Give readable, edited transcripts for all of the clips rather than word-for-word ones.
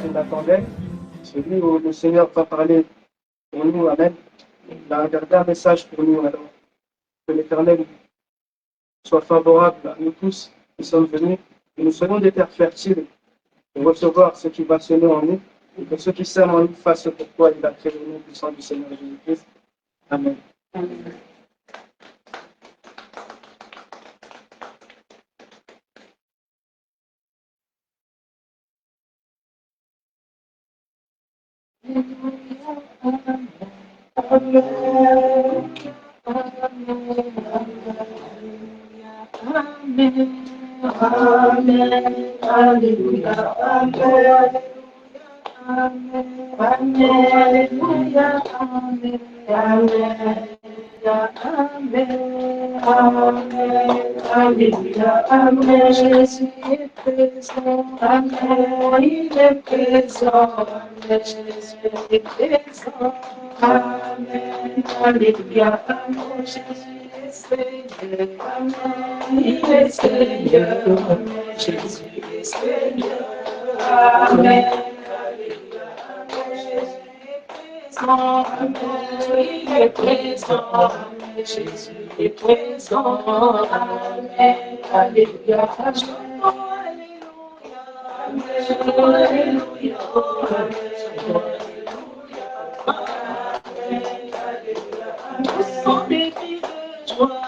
qui l'attendait. Celui où le Seigneur va parler pour nous. Amen. Il a gardé un message pour nous. Alors, que l'Éternel soit favorable à nous tous qui sommes venus. Et nous soyons des terres fertiles pour recevoir ce qui va semer en nous. Et que ceux qui sèment en nous fassent pourquoi il a créé le nom puissant du Seigneur Jésus-Christ. Amen. Amen. Jésus est présent, Amen, il est présent, Jésus est présent, Amen, Alléluia, Amen, Jésus est Seigneur, Amen, il est Seigneur, Jésus est Seigneur, Amen, Alléluia, Amen, Jésus est présent, Amen, il est présent, Jésus est présent, Amen, Alléluia, Alléluia, nous sommes des filles de joie,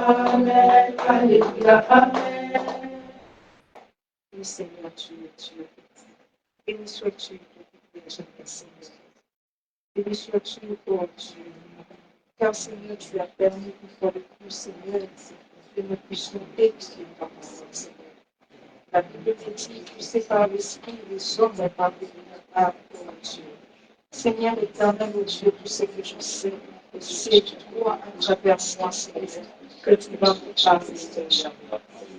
Amen, Alléluia, Amen. Le Seigneur, tu es Dieu. Béni sois-tu pour toute la Seigneur. Béni sois-tu pour Dieu. Car Seigneur, tu as permis une fois de plus, Seigneur, que nous puissions étudier ta parole, Seigneur. La Bible dit, tu sais par l'Esprit, les hommes ont parlé de la part de Dieu. Seigneur éternel, mon Dieu, tu sais que je sais, et c'est toi à travers moi, Seigneur, que tu vas me parler, Seigneur.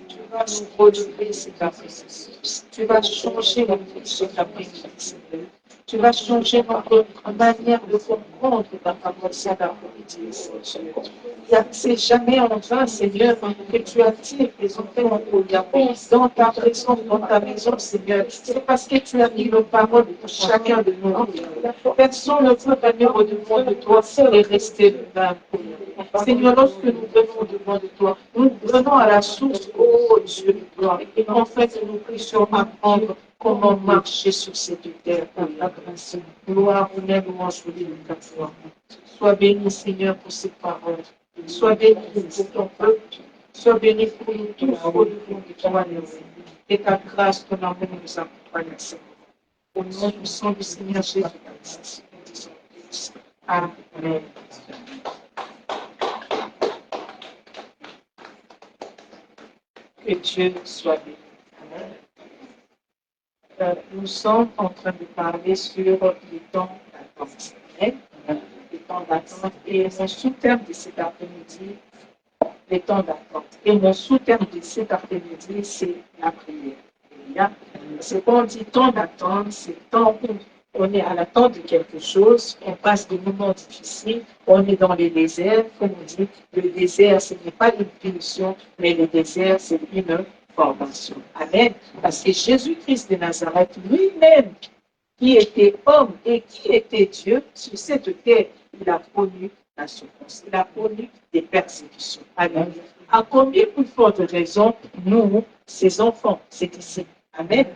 Tu vas nous renouveler cet après-midi. Tu vas changer notre vie cet après-midi, Seigneur. Tu vas changer notre manière de comprendre ta parole cet après-midi, Seigneur. C'est jamais en vain, Seigneur, que tu attires les enfants en Goliath dans ta présence, dans ta maison, Seigneur. C'est parce que tu as mis nos paroles pour chacun de nous. Personne ne peut venir au-devant de toi et rester le même. Seigneur, lorsque nous venons au-devant de toi, nous venons à la source, oh Dieu de gloire. Et en fait, nous puissions apprendre comment marcher sur cette terre par la grâce. Gloire, honneur, louange, de ta foi. Sois béni, Seigneur, pour ces paroles. Sois béni pour ton peuple. Sois béni pour nous tous au-devant de toi, et ta grâce, ton amour nous accompagne, Seigneur. Au nom du sang du Seigneur Jésus-Christ, nous disons Amen. Que Dieu soit béni. Amen. Nous sommes en train de parler sur les temps d'attente. Les temps d'attente. Et mon sous-terme de cet après-midi, les temps d'attente. Et mon sous-terme de cet après-midi, c'est la prière. C'est quand on dit temps d'attente, c'est temps où on est à l'attente de quelque chose, on passe des moments difficiles, on est dans les déserts, comme on dit, le désert, ce n'est pas une punition, mais le désert, c'est une formation. Amen. Parce que Jésus-Christ de Nazareth, lui-même, qui était homme et qui était Dieu, sur cette terre, il a connu la souffrance, il a connu des persécutions. Amen. À combien plus forte raison, nous, ses enfants, ses disciples. Amen.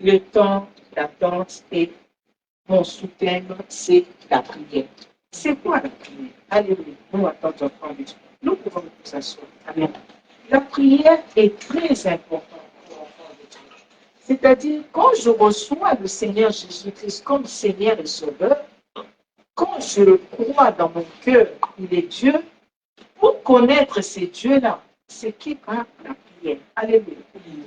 Le temps d'attente et mon sous-thème, c'est la prière. C'est quoi la prière? Alléluia. Nous attendons en Dieu. Nous pouvons nous asseoir. Amen. La prière est très importante pour l'enfant de Dieu. C'est-à-dire, quand je reçois le Seigneur Jésus-Christ comme Seigneur et Sauveur, quand je le crois dans mon cœur, il est Dieu, pour connaître ces dieux-là, c'est qui par la prière. Alléluia.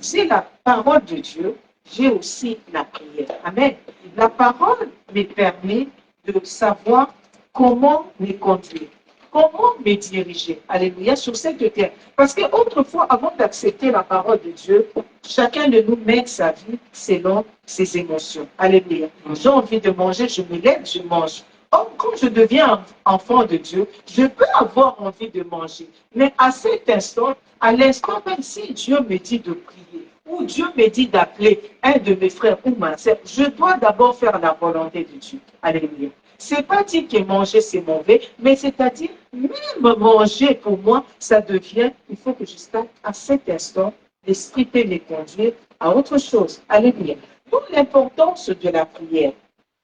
C'est la parole de Dieu. J'ai aussi la prière. Amen. La parole me permet de savoir comment me conduire, comment me diriger. Alléluia, sur cette terre. Parce qu'autrefois, avant d'accepter la parole de Dieu, chacun de nous mène sa vie selon ses émotions. Alléluia. J'ai envie de manger, je me lève, je mange. Or, quand je deviens enfant de Dieu, je peux avoir envie de manger. Mais à cet instant, à l'instant même si Dieu me dit de prier, ou Dieu me dit d'appeler un de mes frères ou ma sœur, je dois d'abord faire la volonté de Dieu. Alléluia. C'est pas dire que manger c'est mauvais, mais c'est-à-dire même manger pour moi, ça devient, il faut que je starte à cet instant, l'esprit peut me conduire à autre chose. Alléluia. D'où l'importance de la prière.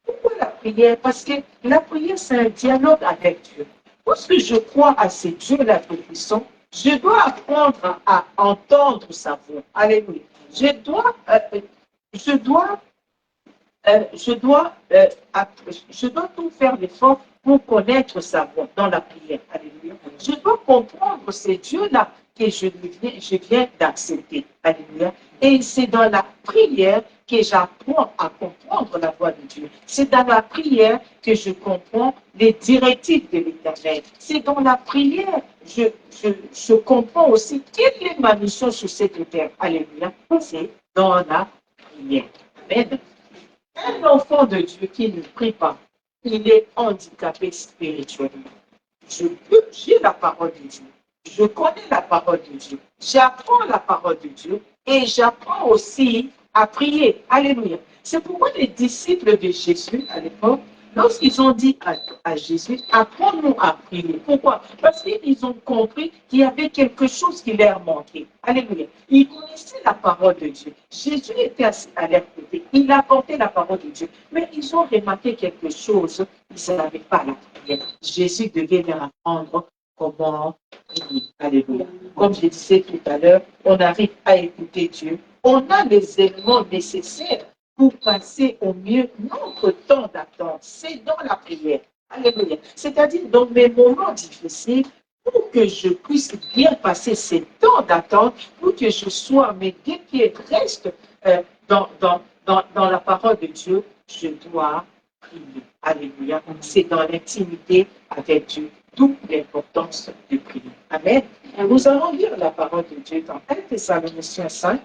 Pourquoi la prière? Parce que la prière, c'est un dialogue avec Dieu. Lorsque je crois à ce Dieu-là tout-puissant, je dois apprendre à entendre sa voix. Alléluia. Je dois je dois tout faire l'effort pour connaître sa voix dans la prière. Alléluia. Je dois comprendre ce Dieu-là que je viens d'accepter. Alléluia. Et c'est dans la prière que j'apprends à comprendre la voix de Dieu. C'est dans la prière que je comprends les directives de l'Éternel. C'est dans la prière que je comprends aussi quelle est ma mission sur cette terre. Alléluia. C'est dans la prière. Amen. Un enfant de Dieu qui ne prie pas, il est handicapé spirituellement. J'ai la parole de Dieu. Je connais la parole de Dieu. J'apprends la parole de Dieu et j'apprends aussi à prier. Alléluia. C'est pourquoi les disciples de Jésus, à l'époque, lorsqu'ils ont dit à Jésus, apprends-nous à prier. Pourquoi? Parce qu'ils ont compris qu'il y avait quelque chose qui leur manquait. Alléluia. Ils connaissaient la parole de Dieu. Jésus était assis à leur côté. Il apportait la parole de Dieu. Mais ils ont remarqué quelque chose. Ils n'avaient pas la prière. Jésus devait leur apprendre comment prier. Alléluia. Comme je disais tout à l'heure, on arrive à écouter Dieu. On a les éléments nécessaires pour passer au mieux notre temps d'attente. C'est dans la prière. Alléluia. C'est-à-dire dans mes moments difficiles, pour que je puisse bien passer ces temps d'attente, pour que je sois, mes deux pieds restent dans la parole de Dieu, je dois prier. Alléluia. C'est dans l'intimité avec Dieu, d'où l'importance de prier. Amen. Nous allons lire la parole de Dieu dans 1 Thessaloniciens 5,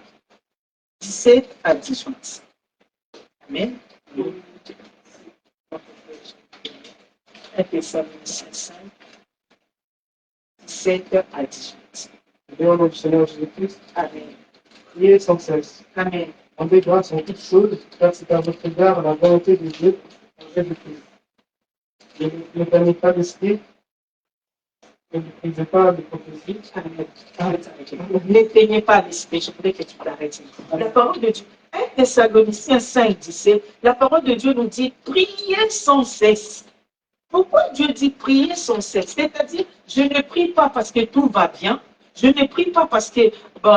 17 à 18. Amen. 1 Thessaloniciens 5, 17 à 18. Bien, notre Seigneur Jésus-Christ, Amen. priez sans cesse. Amen. Rendez grâce en toutes choses, car c'est à votre égard la volonté de Dieu en Jésus-Christ. Ne prenez pas d'esprit, ne méprisez pas les prophéties. N'éteignez pas l'esprit. Je voudrais que tu t'arrêtes. La parole de Dieu. 1 Thessaloniciens 5, 17. La parole de Dieu nous dit priez sans cesse. Pourquoi Dieu dit prier sans cesse? C'est-à-dire, je ne prie pas parce que tout va bien. Je ne prie pas parce que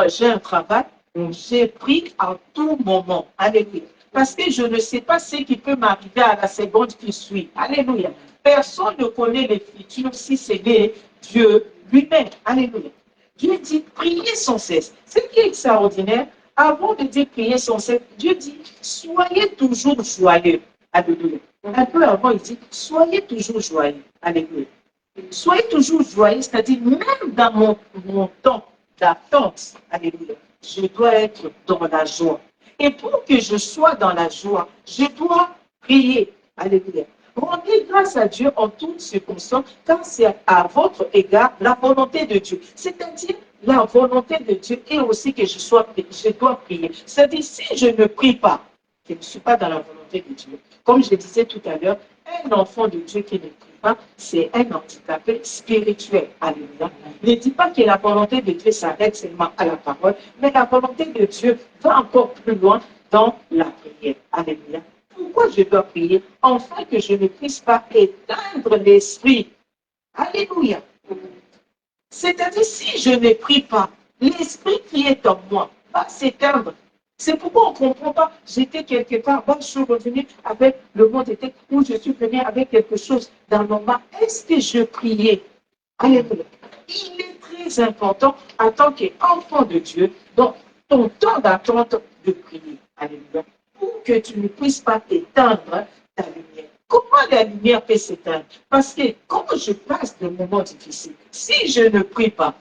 j'ai un travail. Je prie à tout moment. Alléluia. Parce que je ne sais pas ce qui peut m'arriver à la seconde qui suit. Alléluia. Personne ne connaît les futurs si ce n'est Dieu lui-même. Alléluia. Dieu dit prier sans cesse. Ce qui est extraordinaire, avant de dire prier sans cesse, Dieu dit soyez toujours joyeux. Alléluia. Un peu avant, il dit soyez toujours joyeux. Alléluia. Soyez toujours joyeux, c'est-à-dire même dans mon temps d'attente. Alléluia. Je dois être dans la joie. Et pour que je sois dans la joie, je dois prier. Alléluia. Rendez grâce à Dieu en toutes circonstances, car c'est à votre égard la volonté de Dieu. C'est-à-dire, la volonté de Dieu est aussi que je dois prier. C'est-à-dire, si je ne prie pas, je ne suis pas dans la volonté de Dieu. Comme je disais tout à l'heure, un enfant de Dieu qui ne prie pas, c'est un handicapé spirituel. Alléluia. Ne dis pas que la volonté de Dieu s'arrête seulement à la parole, mais la volonté de Dieu va encore plus loin dans la prière. Alléluia. Pourquoi je dois prier? Afin que je ne puisse pas éteindre l'esprit. Alléluia. C'est-à-dire, si je ne prie pas, l'esprit qui est en moi va s'éteindre. C'est pourquoi on ne comprend pas. J'étais quelque part, je suis revenu avec le monde était où je suis venu avec quelque chose dans mon âme. Est-ce que je priais? Alléluia. Il est très important en tant qu'enfant de Dieu, dans ton temps d'attente de prier. Alléluia. Pour que tu ne puisses pas éteindre ta lumière. Comment la lumière peut s'éteindre? Parce que quand je passe des moments difficiles, si je ne prie pas,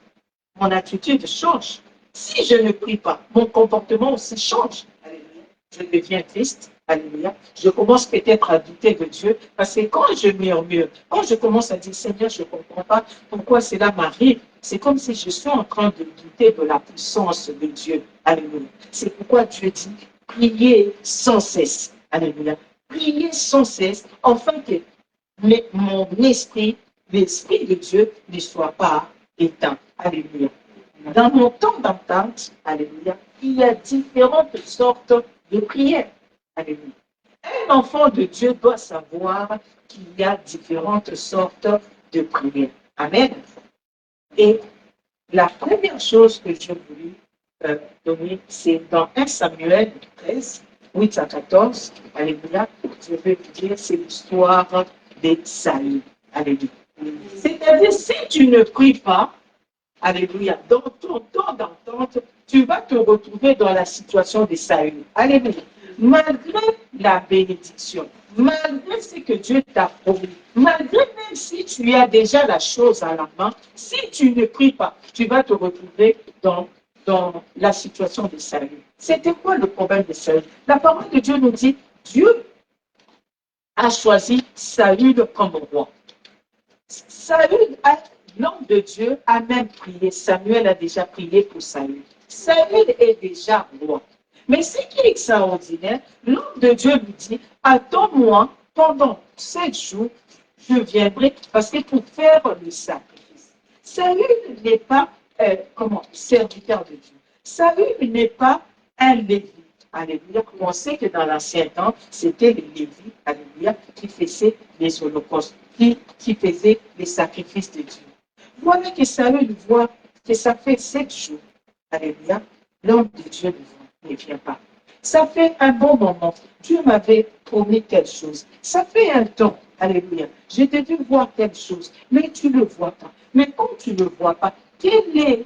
mon attitude change. Si je ne prie pas, mon comportement aussi change. Alléluia. Je deviens triste. Alléluia. Je commence peut-être à douter de Dieu parce que quand je murmure, quand je commence à dire Seigneur, je ne comprends pas pourquoi cela m'arrive, c'est comme si je suis en train de douter de la puissance de Dieu. Alléluia. C'est pourquoi Dieu dit priez sans cesse. Alléluia. Priez sans cesse afin que mon esprit, l'esprit de Dieu ne soit pas éteint. Alléluia. Dans mon temps d'attente, alléluia, il y a différentes sortes de prières. Alléluia. Un enfant de Dieu doit savoir qu'il y a différentes sortes de prières. Amen. Et la première chose que je voulais donner, c'est dans 1 Samuel 13, 8 à 14. Alléluia. Je vais vous dire, c'est l'histoire des Saül. Alléluia. C'est-à-dire, si tu ne pries pas, alléluia, dans ton temps d'attente, tu vas te retrouver dans la situation de Saül. Alléluia. Malgré la bénédiction, malgré ce que Dieu t'a promis, malgré même si tu as déjà la chose à la main, si tu ne pries pas, tu vas te retrouver dans la situation de Saül. C'était quoi le problème de Saül? La parole de Dieu nous dit, Dieu a choisi Saül comme roi. Saül, l'homme de Dieu, a même prié. Samuel a déjà prié pour Saül. Saül est déjà roi. Mais ce qui est extraordinaire, l'homme de Dieu lui dit, attends-moi pendant 7 jours, je viendrai, parce que pour faire le sacrifice. Saül n'est pas, serviteur de Dieu. Saül n'est pas un lévite. Alléluia. On sait que dans l'ancien temps, c'était les lévites, alléluia, qui faisaient les holocaustes, qui faisaient les sacrifices de Dieu. Voilà que Saül voit que ça fait 7 jours, alléluia, l'homme de Dieu ne vient pas. Ça fait un bon moment. Dieu m'avait promis quelque chose. Ça fait un temps, alléluia. J'ai dû voir quelque chose, mais tu ne le vois pas. Mais quand tu ne le vois pas, quelle est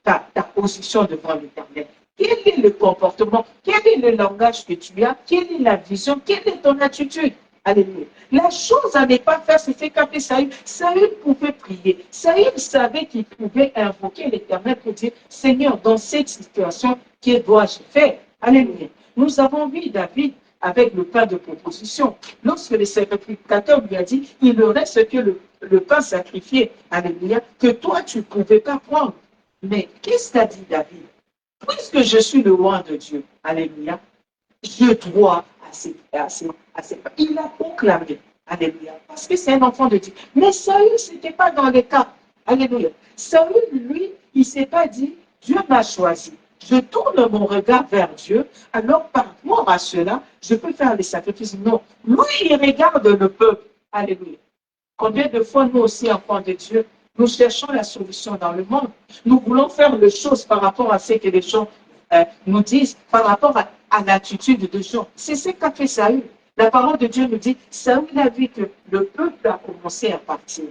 ta position devant l'Éternel? Quel est le comportement? Quel est le langage que tu as? Quelle est la vision? Quelle est ton attitude? Alléluia. La chose à ne pas faire, c'est qu'a fait Saül. Saül pouvait prier. Saül savait qu'il pouvait invoquer l'Éternel pour dire, Seigneur, dans cette situation, que dois-je faire? Alléluia. Nous avons vu David avec le pain de proposition. Lorsque le sacrificateur lui a dit, il ne reste que le pain sacrifié, alléluia, que toi, tu ne pouvais pas prendre. Mais qu'est-ce qu'a dit David? Puisque je suis le roi de Dieu, alléluia, je dois il a proclamé, alléluia, parce que c'est un enfant de Dieu. Mais Saül, ce n'était pas dans les cas, alléluia. Saül, lui, il ne s'est pas dit, Dieu m'a choisi. Je tourne mon regard vers Dieu, alors par rapport à cela, je peux faire les sacrifices. Non, lui, il regarde le peuple, alléluia. Combien de fois, nous aussi, enfants de Dieu, nous cherchons la solution dans le monde. Nous voulons faire les choses par rapport à ce que les gens nous disent, par rapport à l'attitude des gens. C'est ce qu'a fait Saül. La parole de Dieu nous dit, Saül a vu que le peuple a commencé à partir.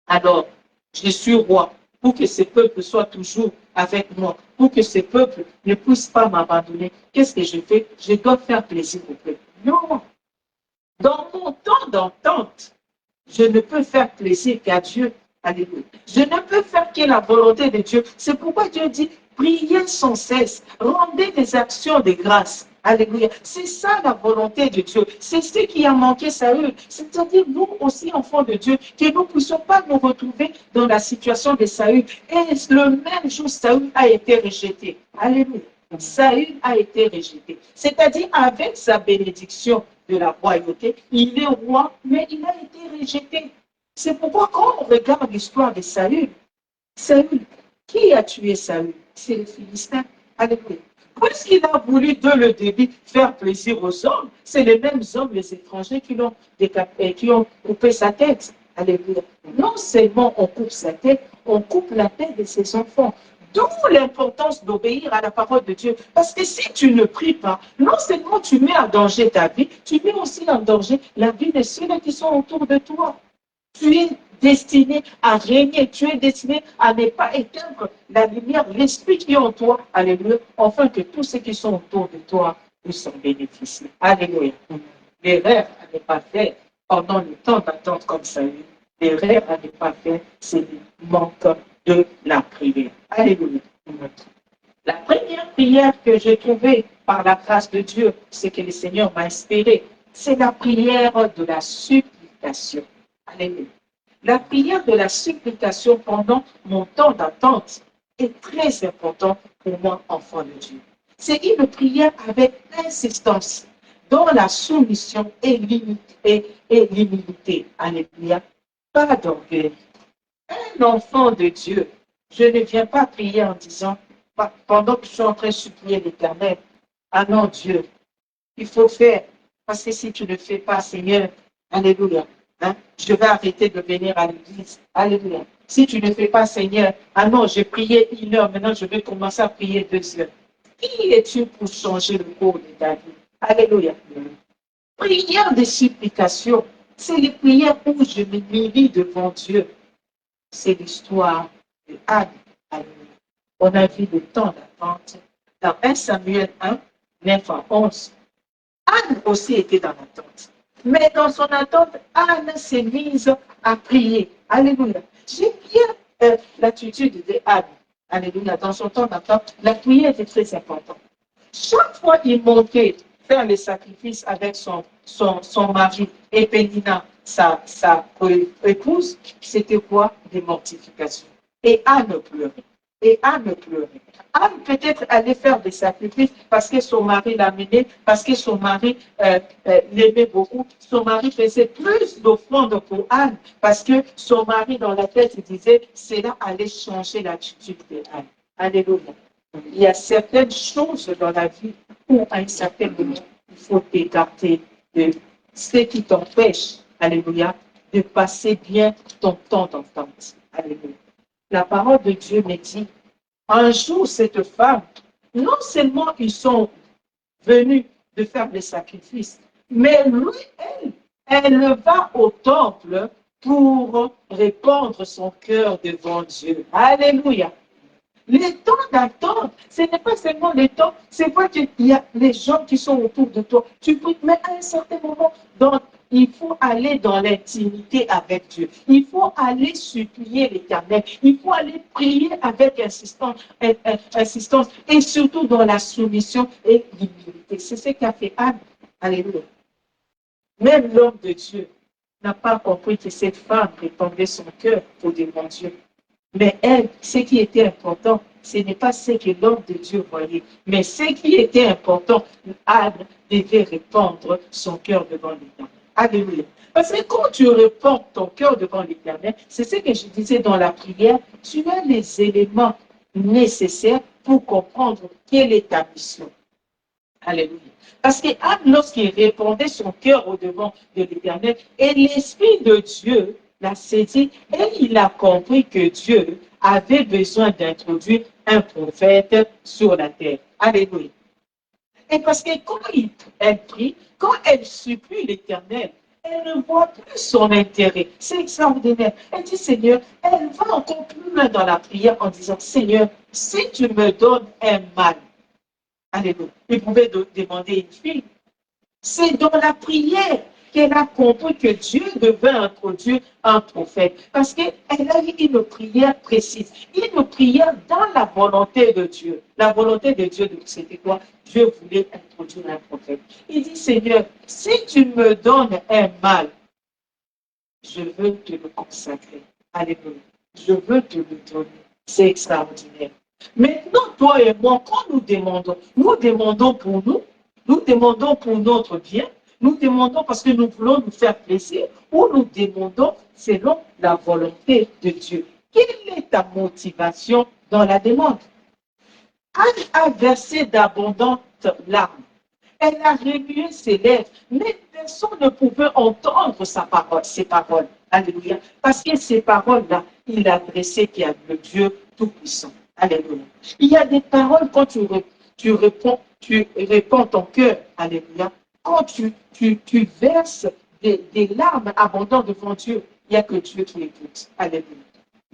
Alors, je suis roi pour que ce peuple soit toujours avec moi, pour que ce peuple ne puisse pas m'abandonner. Qu'est-ce que je fais? Je dois faire plaisir au peuple. Non. Dans mon temps d'entente, je ne peux faire plaisir qu'à Dieu. Alléluia. Je ne peux faire que la volonté de Dieu. C'est pourquoi Dieu dit, priez sans cesse, rendez des actions de grâce. Alléluia. C'est ça la volonté de Dieu. C'est ce qui a manqué Saül. C'est-à-dire, nous aussi, enfants de Dieu, que nous ne puissions pas nous retrouver dans la situation de Saül. Et le même jour, Saül a été rejeté. Alléluia. Saül a été rejeté. C'est-à-dire, avec sa bénédiction de la royauté, il est roi, mais il a été rejeté. C'est pourquoi quand on regarde l'histoire de Saül, qui a tué Saül? C'est les Philistins. Alléluia. Puisqu'il a voulu dès le début faire plaisir aux hommes, c'est les mêmes hommes, les étrangers, qui ont coupé sa tête. Alléluia. Non seulement on coupe sa tête, on coupe la tête de ses enfants. D'où l'importance d'obéir à la parole de Dieu. Parce que si tu ne pries pas, non seulement tu mets en danger ta vie, tu mets aussi en danger la vie de ceux qui sont autour de toi. Tu es destiné à régner, tu es destiné à ne pas éteindre la lumière, l'esprit qui est en toi, alléluia, afin que tous ceux qui sont autour de toi puissent en bénéficier. Alléluia. L'erreur à ne pas faire pendant le temps d'attente comme ça, l'erreur à ne pas faire, c'est le manque de la prière. Alléluia. La première prière prière que j'ai trouvée par la grâce de Dieu, c'est que le Seigneur m'a inspiré. C'est la prière de la supplication. Alléluia. La prière de la supplication pendant mon temps d'attente est très important pour moi, enfant de Dieu. C'est une prière avec insistance, dans la soumission et l'humilité. Alléluia. Pas d'orgueil. Un enfant de Dieu, je ne viens pas prier en disant, pendant que je suis en train de supplier l'Éternel, ah non, Dieu, il faut faire, parce que si tu ne fais pas, Seigneur, alléluia, hein, je vais arrêter de venir à l'église, alléluia. Si tu ne fais pas, Seigneur, ah non, j'ai prié 1 heure, maintenant je vais commencer à prier 2 heures. Qui es-tu pour changer le cours de ta vie? Alléluia. Prière de supplication, c'est les prières où je me m'humilie devant Dieu. C'est l'histoire de Anne. Alléluia. On a vu le temps d'attente dans 1 Samuel 1, 9 à 11. Anne aussi était dans l'attente. Mais dans son attente, Anne s'est mise à prier. Alléluia. J'aime bien l'attitude de Anne. Alléluia. Dans son temps d'attente, la prière était très importante. Chaque fois qu'il montait faire les sacrifices avec son mari et Pénina, sa épouse, c'était quoi? Des mortifications. Et Anne pleurait. Et Anne pleurait. Anne peut-être allait faire des sacrifices parce que son mari l'amenait, parce que son mari l'aimait beaucoup. Son mari faisait plus d'offrandes pour Anne parce que son mari dans la tête il disait cela allait changer l'attitude de Anne. Alléluia. Il y a certaines choses dans la vie où à un certain moment il faut t'écarter de ce qui t'empêche, alléluia, de passer bien ton temps d'attente. Alléluia. La parole de Dieu me dit, un jour, cette femme, non seulement ils sont venus de faire des sacrifices, mais lui, elle va au temple pour répandre son cœur devant Dieu. Alléluia. Les temps d'attente, ce n'est pas seulement les temps, c'est pas qu'il y a les gens qui sont autour de toi. Tu peux, mais à un certain moment, il faut aller dans l'intimité avec Dieu. Il faut aller supplier l'Éternel. Il faut aller prier avec insistance et surtout dans la soumission et l'humilité. C'est ce qu'a fait Anne. Alléluia. Même l'homme de Dieu n'a pas compris que cette femme répandait son cœur au devant Dieu. Mais elle, ce qui était important, ce n'est pas ce que l'homme de Dieu voyait, mais ce qui était important, Anne devait répandre son cœur devant l'Éternel. Alléluia. Parce que quand tu répands ton cœur devant l'Éternel, c'est ce que je disais dans la prière, tu as les éléments nécessaires pour comprendre quelle est ta mission. Alléluia. Parce que Anne, lorsqu'il répandait son cœur au devant de l'Éternel, et l'Esprit de Dieu l'a saisi, et il a compris que Dieu avait besoin d'introduire un prophète sur la terre. Alléluia. Et parce que quand elle prie, quand elle supplie l'Éternel, elle ne voit plus son intérêt. C'est extraordinaire. Elle dit, Seigneur, elle va encore plus loin dans la prière en disant, Seigneur, si tu me donnes un mal, alléluia, il pouvait demander une fille. C'est dans la prière qu'elle a compris que Dieu devait introduire un prophète. Parce qu'elle a eu une prière précise, une prière dans la volonté de Dieu. La volonté de Dieu, c'était quoi? Dieu voulait introduire un prophète. Il dit, Seigneur, si tu me donnes un mal, je veux te le consacrer. Alléluia. Je veux te le donner. C'est extraordinaire. Maintenant, toi et moi, quand nous demandons pour nous demandons pour notre bien, nous demandons parce que nous voulons nous faire plaisir, ou nous demandons selon la volonté de Dieu. Quelle est ta motivation dans la demande? Anne a versé d'abondantes larmes. Elle a remué ses lèvres, mais personne ne pouvait entendre ses paroles. Alléluia. Parce que ces paroles-là, il a adressé qui a le Dieu Tout-Puissant. Alléluia. Il y a des paroles quand tu réponds ton cœur. Alléluia. Quand tu verses des larmes abondantes devant Dieu, il n'y a que Dieu qui écoute. Alléluia.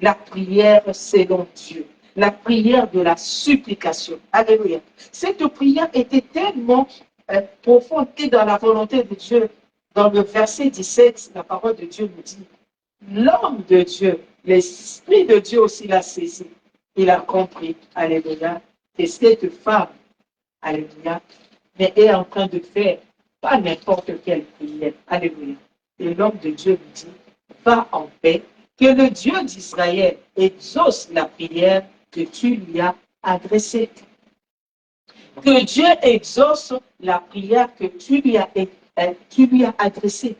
La prière selon Dieu. La prière de la supplication. Alléluia. Cette prière était tellement profonde et dans la volonté de Dieu. Dans le verset 17, la parole de Dieu nous dit, l'homme de Dieu, l'Esprit de Dieu aussi l'a saisi. Il a compris, alléluia, que cette femme, alléluia, mais est en train de faire pas n'importe quelle prière. Alléluia. Et l'homme de Dieu lui dit, va en paix, que le Dieu d'Israël exauce la prière que tu lui as adressée. Que Dieu exauce la prière que tu lui as adressée.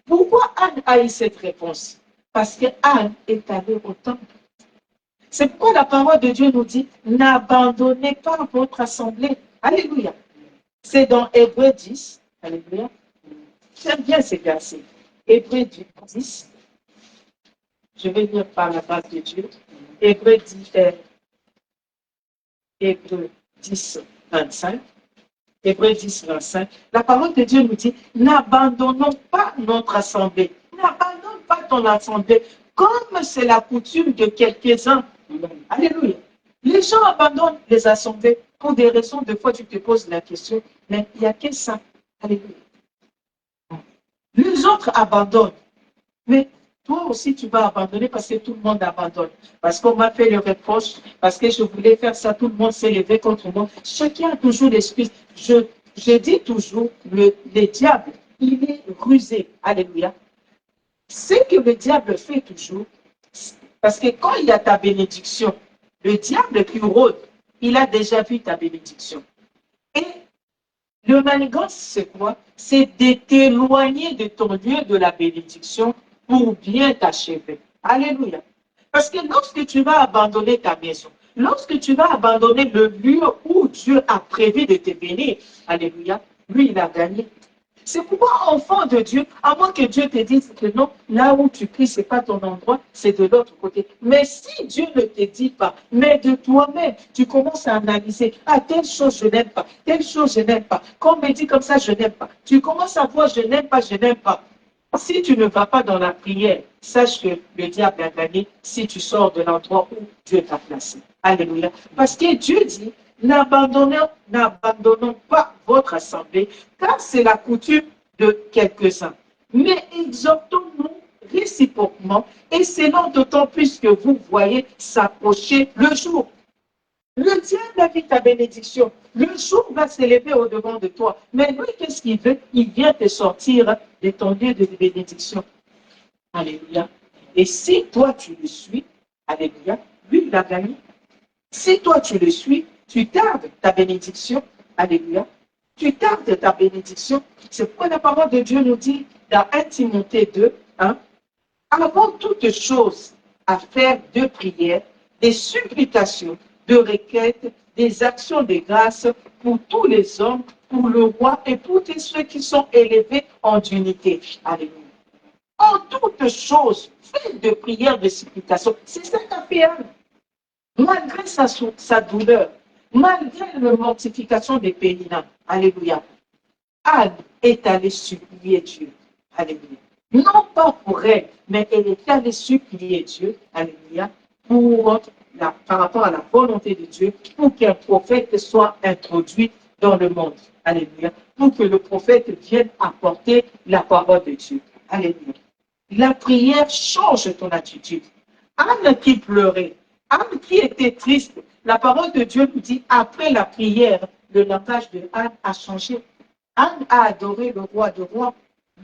Pourquoi Anne a eu cette réponse? Parce que Anne est allée au temple. C'est pourquoi la parole de Dieu nous dit, n'abandonnez pas votre assemblée. Alléluia. C'est dans Hébreux 10. Alléluia. J'aime bien ces versets. Hébreux 10. Je vais lire par la grâce de Dieu. Hébreux 10, 25. Hébreux 10, 25. La parole de Dieu nous dit, n'abandonnons pas notre assemblée. N'abandonne pas ton assemblée, comme c'est la coutume de quelques-uns. Alléluia. Les gens abandonnent les assemblées pour des raisons, de fois tu te poses la question, mais il n'y a que ça. Alléluia. Les autres abandonnent. Mais toi aussi, tu vas abandonner parce que tout le monde abandonne. Parce qu'on m'a fait le reproche, parce que je voulais faire ça, tout le monde s'est levé contre moi. Chacun a toujours l'excuse. Je dis toujours, le diable, il est rusé. Alléluia. Ce que le diable fait toujours, parce que quand il y a ta bénédiction, le diable qui rôde, il a déjà vu ta bénédiction. Et le manigance, c'est quoi? C'est de t'éloigner de ton lieu de la bénédiction pour bien t'achever. Alléluia. Parce que lorsque tu vas abandonner ta maison, lorsque tu vas abandonner le lieu où Dieu a prévu de te bénir, alléluia, lui, il a gagné. C'est pourquoi, enfant de Dieu, à moins que Dieu te dise que non, là où tu pries, ce n'est pas ton endroit, c'est de l'autre côté. Mais si Dieu ne te dit pas, mais de toi-même, tu commences à analyser, ah, telle chose je n'aime pas, telle chose je n'aime pas, qu'on me dit comme ça, je n'aime pas. Tu commences à voir, je n'aime pas, je n'aime pas. Si tu ne vas pas dans la prière, sache que le diable a gagné si tu sors de l'endroit où Dieu t'a placé. Alléluia. Parce que Dieu dit, n'abandonnons pas votre assemblée, car c'est la coutume de quelques-uns. Mais exhortons-nous réciproquement, et selon d'autant plus que vous voyez s'approcher le jour. Le diable a vu ta bénédiction. Le jour va s'élever au-devant de toi. Mais lui, qu'est-ce qu'il veut? Il vient te sortir de ton lieu de bénédiction. Alléluia. Et si toi, tu le suis, alléluia, lui, il a gagné. Si toi, tu le suis, tu tardes ta bénédiction. Alléluia. Tu tardes ta bénédiction. C'est pourquoi la parole de Dieu nous dit dans 1 Timothée 2, avant toute chose, à faire de prières, des supplications, de requêtes, des actions de grâce pour tous les hommes, pour le roi et pour tous ceux qui sont élevés en unité. Alléluia. En toutes choses, faites de prières, de supplications. C'est ça qu'a fait Anne. Malgré sa douleur, malgré la mortification des Péninas. Alléluia. Anne est allée supplier Dieu. Alléluia. Non pas pour elle, mais elle est allée supplier Dieu. Alléluia. Par rapport à la volonté de Dieu, pour qu'un prophète soit introduit dans le monde. Alléluia. Pour que le prophète vienne apporter la parole de Dieu. Alléluia. La prière change ton attitude. Anne qui pleurait, Anne qui était triste, la parole de Dieu nous dit, après la prière, le langage de Anne a changé. Anne a adoré le roi de rois.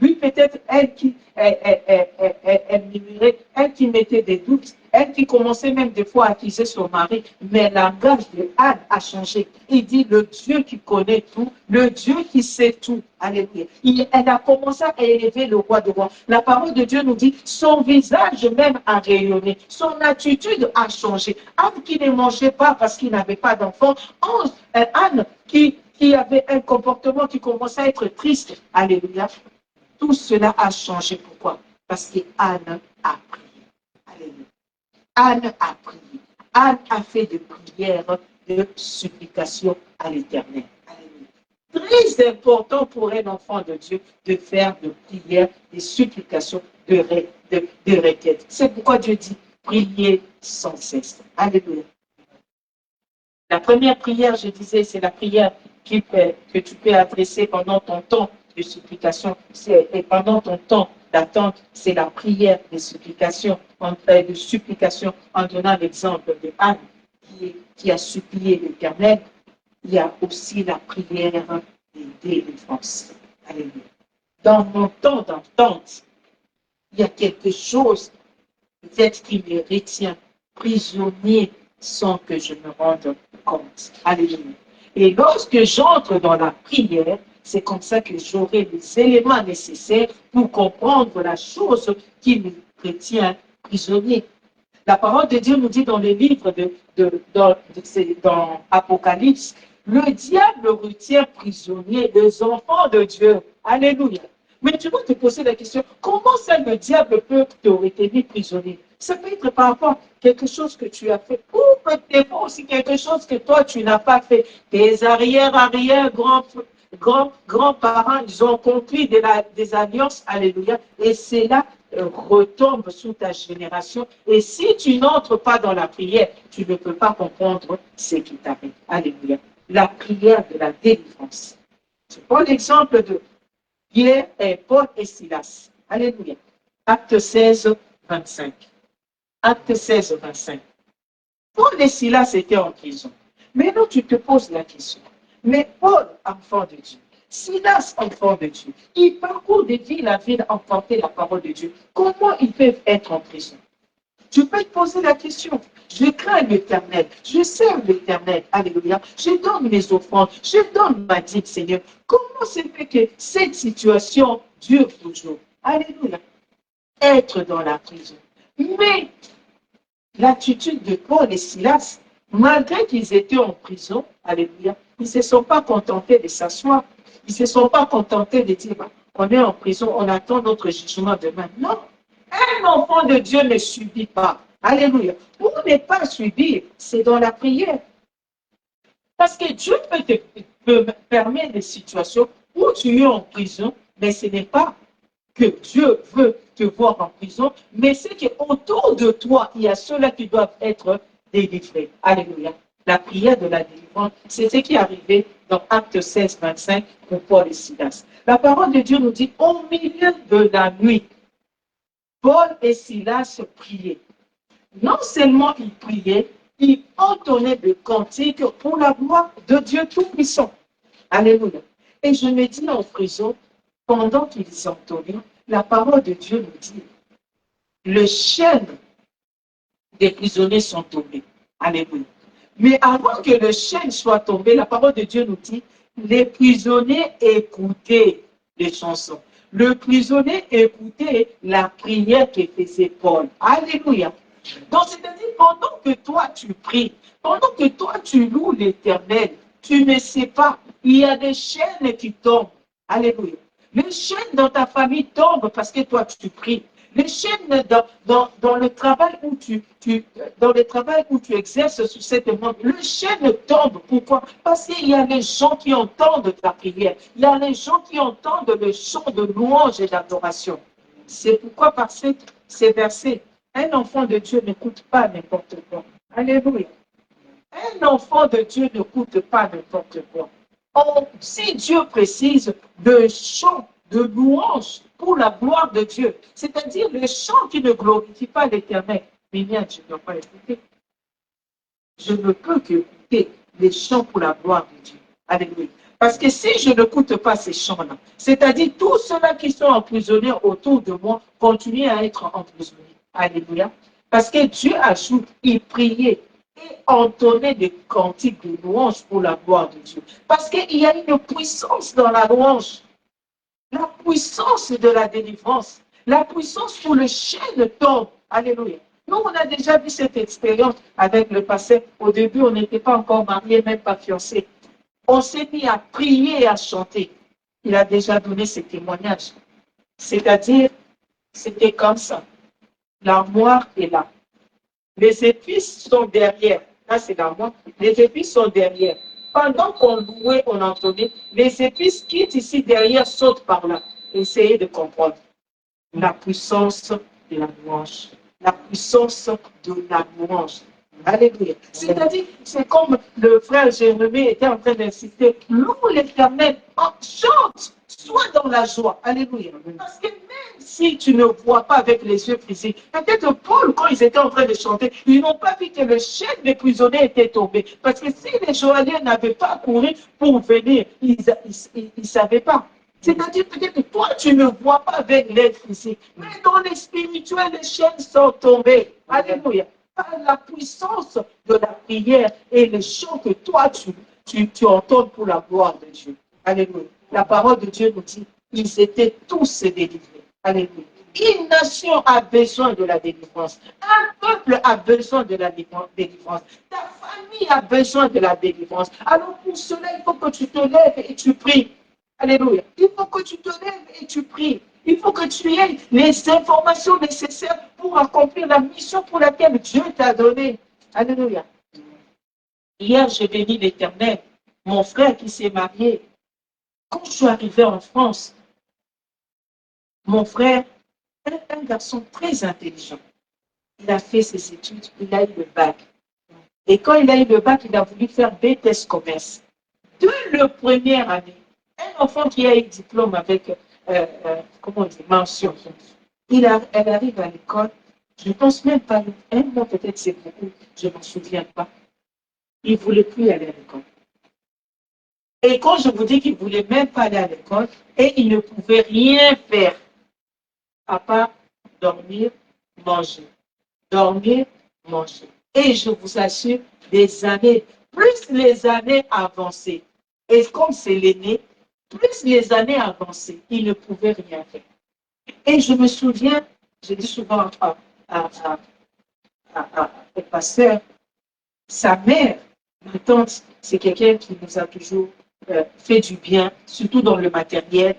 Lui, peut-être, elle qui murmurait, elle qui mettait des doutes, elle qui commençait même des fois à accuser son mari, mais le langage de Anne a changé. Il dit le Dieu qui connaît tout, le Dieu qui sait tout. Alléluia. Elle a commencé à élever le roi de rois. La parole de Dieu nous dit son visage même a rayonné, son attitude a changé. Anne qui ne mangeait pas parce qu'il n'avait pas d'enfant, Anne qui avait un comportement qui commençait à être triste. Alléluia. Tout cela a changé. Pourquoi? Parce que Anne a prié. Alléluia. Anne a prié. Anne a fait des prières de supplication à l'Éternel. Alléluia. Très important pour un enfant de Dieu de faire des prières, des supplications, de requêtes. C'est pourquoi Dieu dit prier sans cesse. Alléluia. La première prière, je disais, c'est la prière que tu peux adresser pendant ton temps de supplication, et pendant ton temps d'attente, c'est la prière de supplication en donnant l'exemple de Anne qui a supplié l'Éternel, il y a aussi la prière de délivrance. Alléluia. Dans mon temps d'entente, il y a quelque chose peut-être qui me retient prisonnier sans que je me rende compte. Alléluia. Et lorsque j'entre dans la prière, c'est comme ça que j'aurai les éléments nécessaires pour comprendre la chose qui me retient prisonnier. La parole de Dieu nous dit dans le livre dans Apocalypse, le diable retient prisonnier les enfants de Dieu. Alléluia. Mais tu vas te poser la question, comment ça le diable peut te retenir prisonnier? Ça peut être par rapport à quelque chose que tu as fait, ou peut-être aussi quelque chose que toi tu n'as pas fait. Tes grands-parents, ils ont conclu des alliances, alléluia, et cela retombe sous ta génération. Et si tu n'entres pas dans la prière, tu ne peux pas comprendre ce qui t'arrive. Alléluia. La prière de la délivrance. Je prends l'exemple de Pierre et Paul et Silas. Alléluia. Acte 16, 25. Acte 16, 25. Paul et Silas étaient en prison. Maintenant, tu te poses la question. Mais Paul, enfant de Dieu, Silas, enfant de Dieu, ils parcourent de ville à ville à porter la parole de Dieu. Comment ils peuvent être en prison? Tu peux te poser la question. Je crains l'Éternel, je sers l'Éternel, alléluia. Je donne mes offrandes, je donne ma dîme, Seigneur. Comment se fait que cette situation dure toujours? Alléluia. Être dans la prison. Mais l'attitude de Paul et Silas, malgré qu'ils étaient en prison, alléluia, ils ne se sont pas contentés de s'asseoir. Ils ne se sont pas contentés de dire, on est en prison, on attend notre jugement demain. Non, un enfant de Dieu ne subit pas. Alléluia. Pour ne pas subir, c'est dans la prière. Parce que Dieu peut permettre des situations où tu es en prison, mais ce n'est pas que Dieu veut te voir en prison, mais c'est qu'autour de toi, il y a ceux-là qui doivent être délivrés. Alléluia. La prière de la délivrance, c'est ce qui est arrivé dans Acte 16, 25 pour Paul et Silas. La parole de Dieu nous dit, au milieu de la nuit, Paul et Silas priaient. Non seulement ils priaient, ils entonnaient des cantiques pour la gloire de Dieu Tout-Puissant. Alléluia. Et je me dis en prison, pendant qu'ils entonnaient, la parole de Dieu nous dit, les chaînes des prisonniers sont tombées. Alléluia. Mais avant que les chaînes soient tombées, la parole de Dieu nous dit, les prisonniers écoutaient les chansons. Le prisonnier écoutait la prière que faisait Paul. Alléluia. Donc, c'est-à-dire, pendant que toi tu pries, pendant que toi tu loues l'Éternel, tu ne sais pas, il y a des chaînes qui tombent. Alléluia. Les chaînes dans ta famille tombent parce que toi tu pries. Les chaînes dans le travail où tu exerces sur cette monde, les chaînes tombent. Pourquoi? Parce qu'il y a les gens qui entendent ta prière. Il y a les gens qui entendent le chant de louange et d'adoration. C'est pourquoi par ces versets, un enfant de Dieu n'écoute pas n'importe quoi. Alléluia. Un enfant de Dieu n'écoute pas n'importe quoi. Si Dieu précise le chant de louange pour la gloire de Dieu, c'est-à-dire le chant qui ne glorifie pas l'Éternel, mais bien, je ne dois pas écouter. Je ne peux qu'écouter les chants pour la gloire de Dieu. Alléluia. Parce que si je n'écoute pas ces chants-là, c'est-à-dire tous ceux-là qui sont emprisonnés autour de moi continuent à être emprisonnés. Alléluia. Parce que Dieu ajoute, il priait et entonnait des cantiques de louange pour la gloire de Dieu. Parce qu'il y a une puissance dans la louange. La puissance de la délivrance. La puissance pour le chaîne tombe. Alléluia. Nous, on a déjà vu cette expérience avec le passé. Au début, on n'était pas encore mariés, même pas fiancés. On s'est mis à prier et à chanter. Il a déjà donné ses témoignages. C'est-à-dire, c'était comme ça. L'armoire est là. Les épices sont derrière. Là, c'est l'armoire. Les épices sont derrière. Pendant qu'on louait, on entendait, les épices quittent ici derrière, sautent par là. Essayez de comprendre la puissance de la louange. La puissance de la louange. Alléluia. C'est-à-dire, c'est comme le frère Jérémie était en train d'insister, loue l'Éternel, chante, sois dans la joie. Alléluia. Parce que même si tu ne vois pas avec les yeux physiques, peut-être Paul, quand ils étaient en train de chanter, ils n'ont pas vu que le chef des prisonniers était tombé. Parce que si les joailliers n'avaient pas couru pour venir, ils ne savaient pas. C'est-à-dire peut-être que toi, tu ne vois pas avec l'œil physique, mais dans les spirituels, les chaînes sont tombées. Alléluia. Par la puissance de la prière et les chants que toi, tu entends pour la gloire de Dieu. Alléluia. La parole de Dieu nous dit, ils étaient tous délivrés. Alléluia. Une nation a besoin de la délivrance. Un peuple a besoin de la délivrance. Ta famille a besoin de la délivrance. Alors pour cela, il faut que tu te lèves et tu pries. Alléluia. Il faut que tu te lèves et tu pries. Il faut que tu aies les informations nécessaires pour accomplir la mission pour laquelle Dieu t'a donné. Alléluia. Hier, j'ai béni l'Éternel. Mon frère qui s'est marié. Quand je suis arrivée en France, mon frère, un garçon très intelligent. Il a fait ses études, il a eu le bac. Et quand il a eu le bac, il a voulu faire BTS Commerce. Dès la première année, un enfant qui a eu diplôme avec, comment on dit, mention, elle arrive à l'école, je ne pense même pas, un mois peut-être c'est beaucoup, je ne m'en souviens pas. Il ne voulait plus aller à l'école. Et quand je vous dis qu'il ne voulait même pas aller à l'école, et il ne pouvait rien faire, à part dormir, manger. Dormir, manger. Et je vous assure, des années, plus les années avancées, et comme c'est l'aîné, plus les années avancées, il ne pouvait rien faire. Et je me souviens, je dis souvent au pasteur, sa mère, ma tante, c'est quelqu'un qui nous a toujours fait du bien, surtout dans le matériel.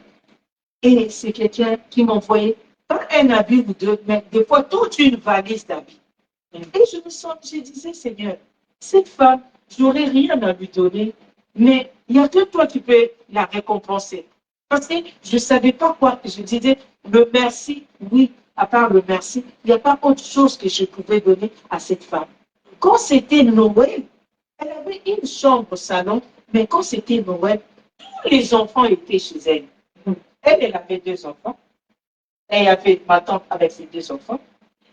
Et c'est quelqu'un qui m'envoyait pas un habit ou deux, mais des fois toute une valise d'habits. Et je disais, Seigneur, cette femme, je n'aurais rien à lui donner, mais il n'y a que toi qui peux la récompenser. Parce que je ne savais pas quoi. Je disais, le merci, oui, à part le merci, il n'y a pas autre chose que je pouvais donner à cette femme. Quand c'était Noël, elle avait une chambre au salon, mais quand c'était Noël, tous les enfants étaient chez elle. Elle avait 2 enfants. Et il y avait ma tante avec ses 2 enfants.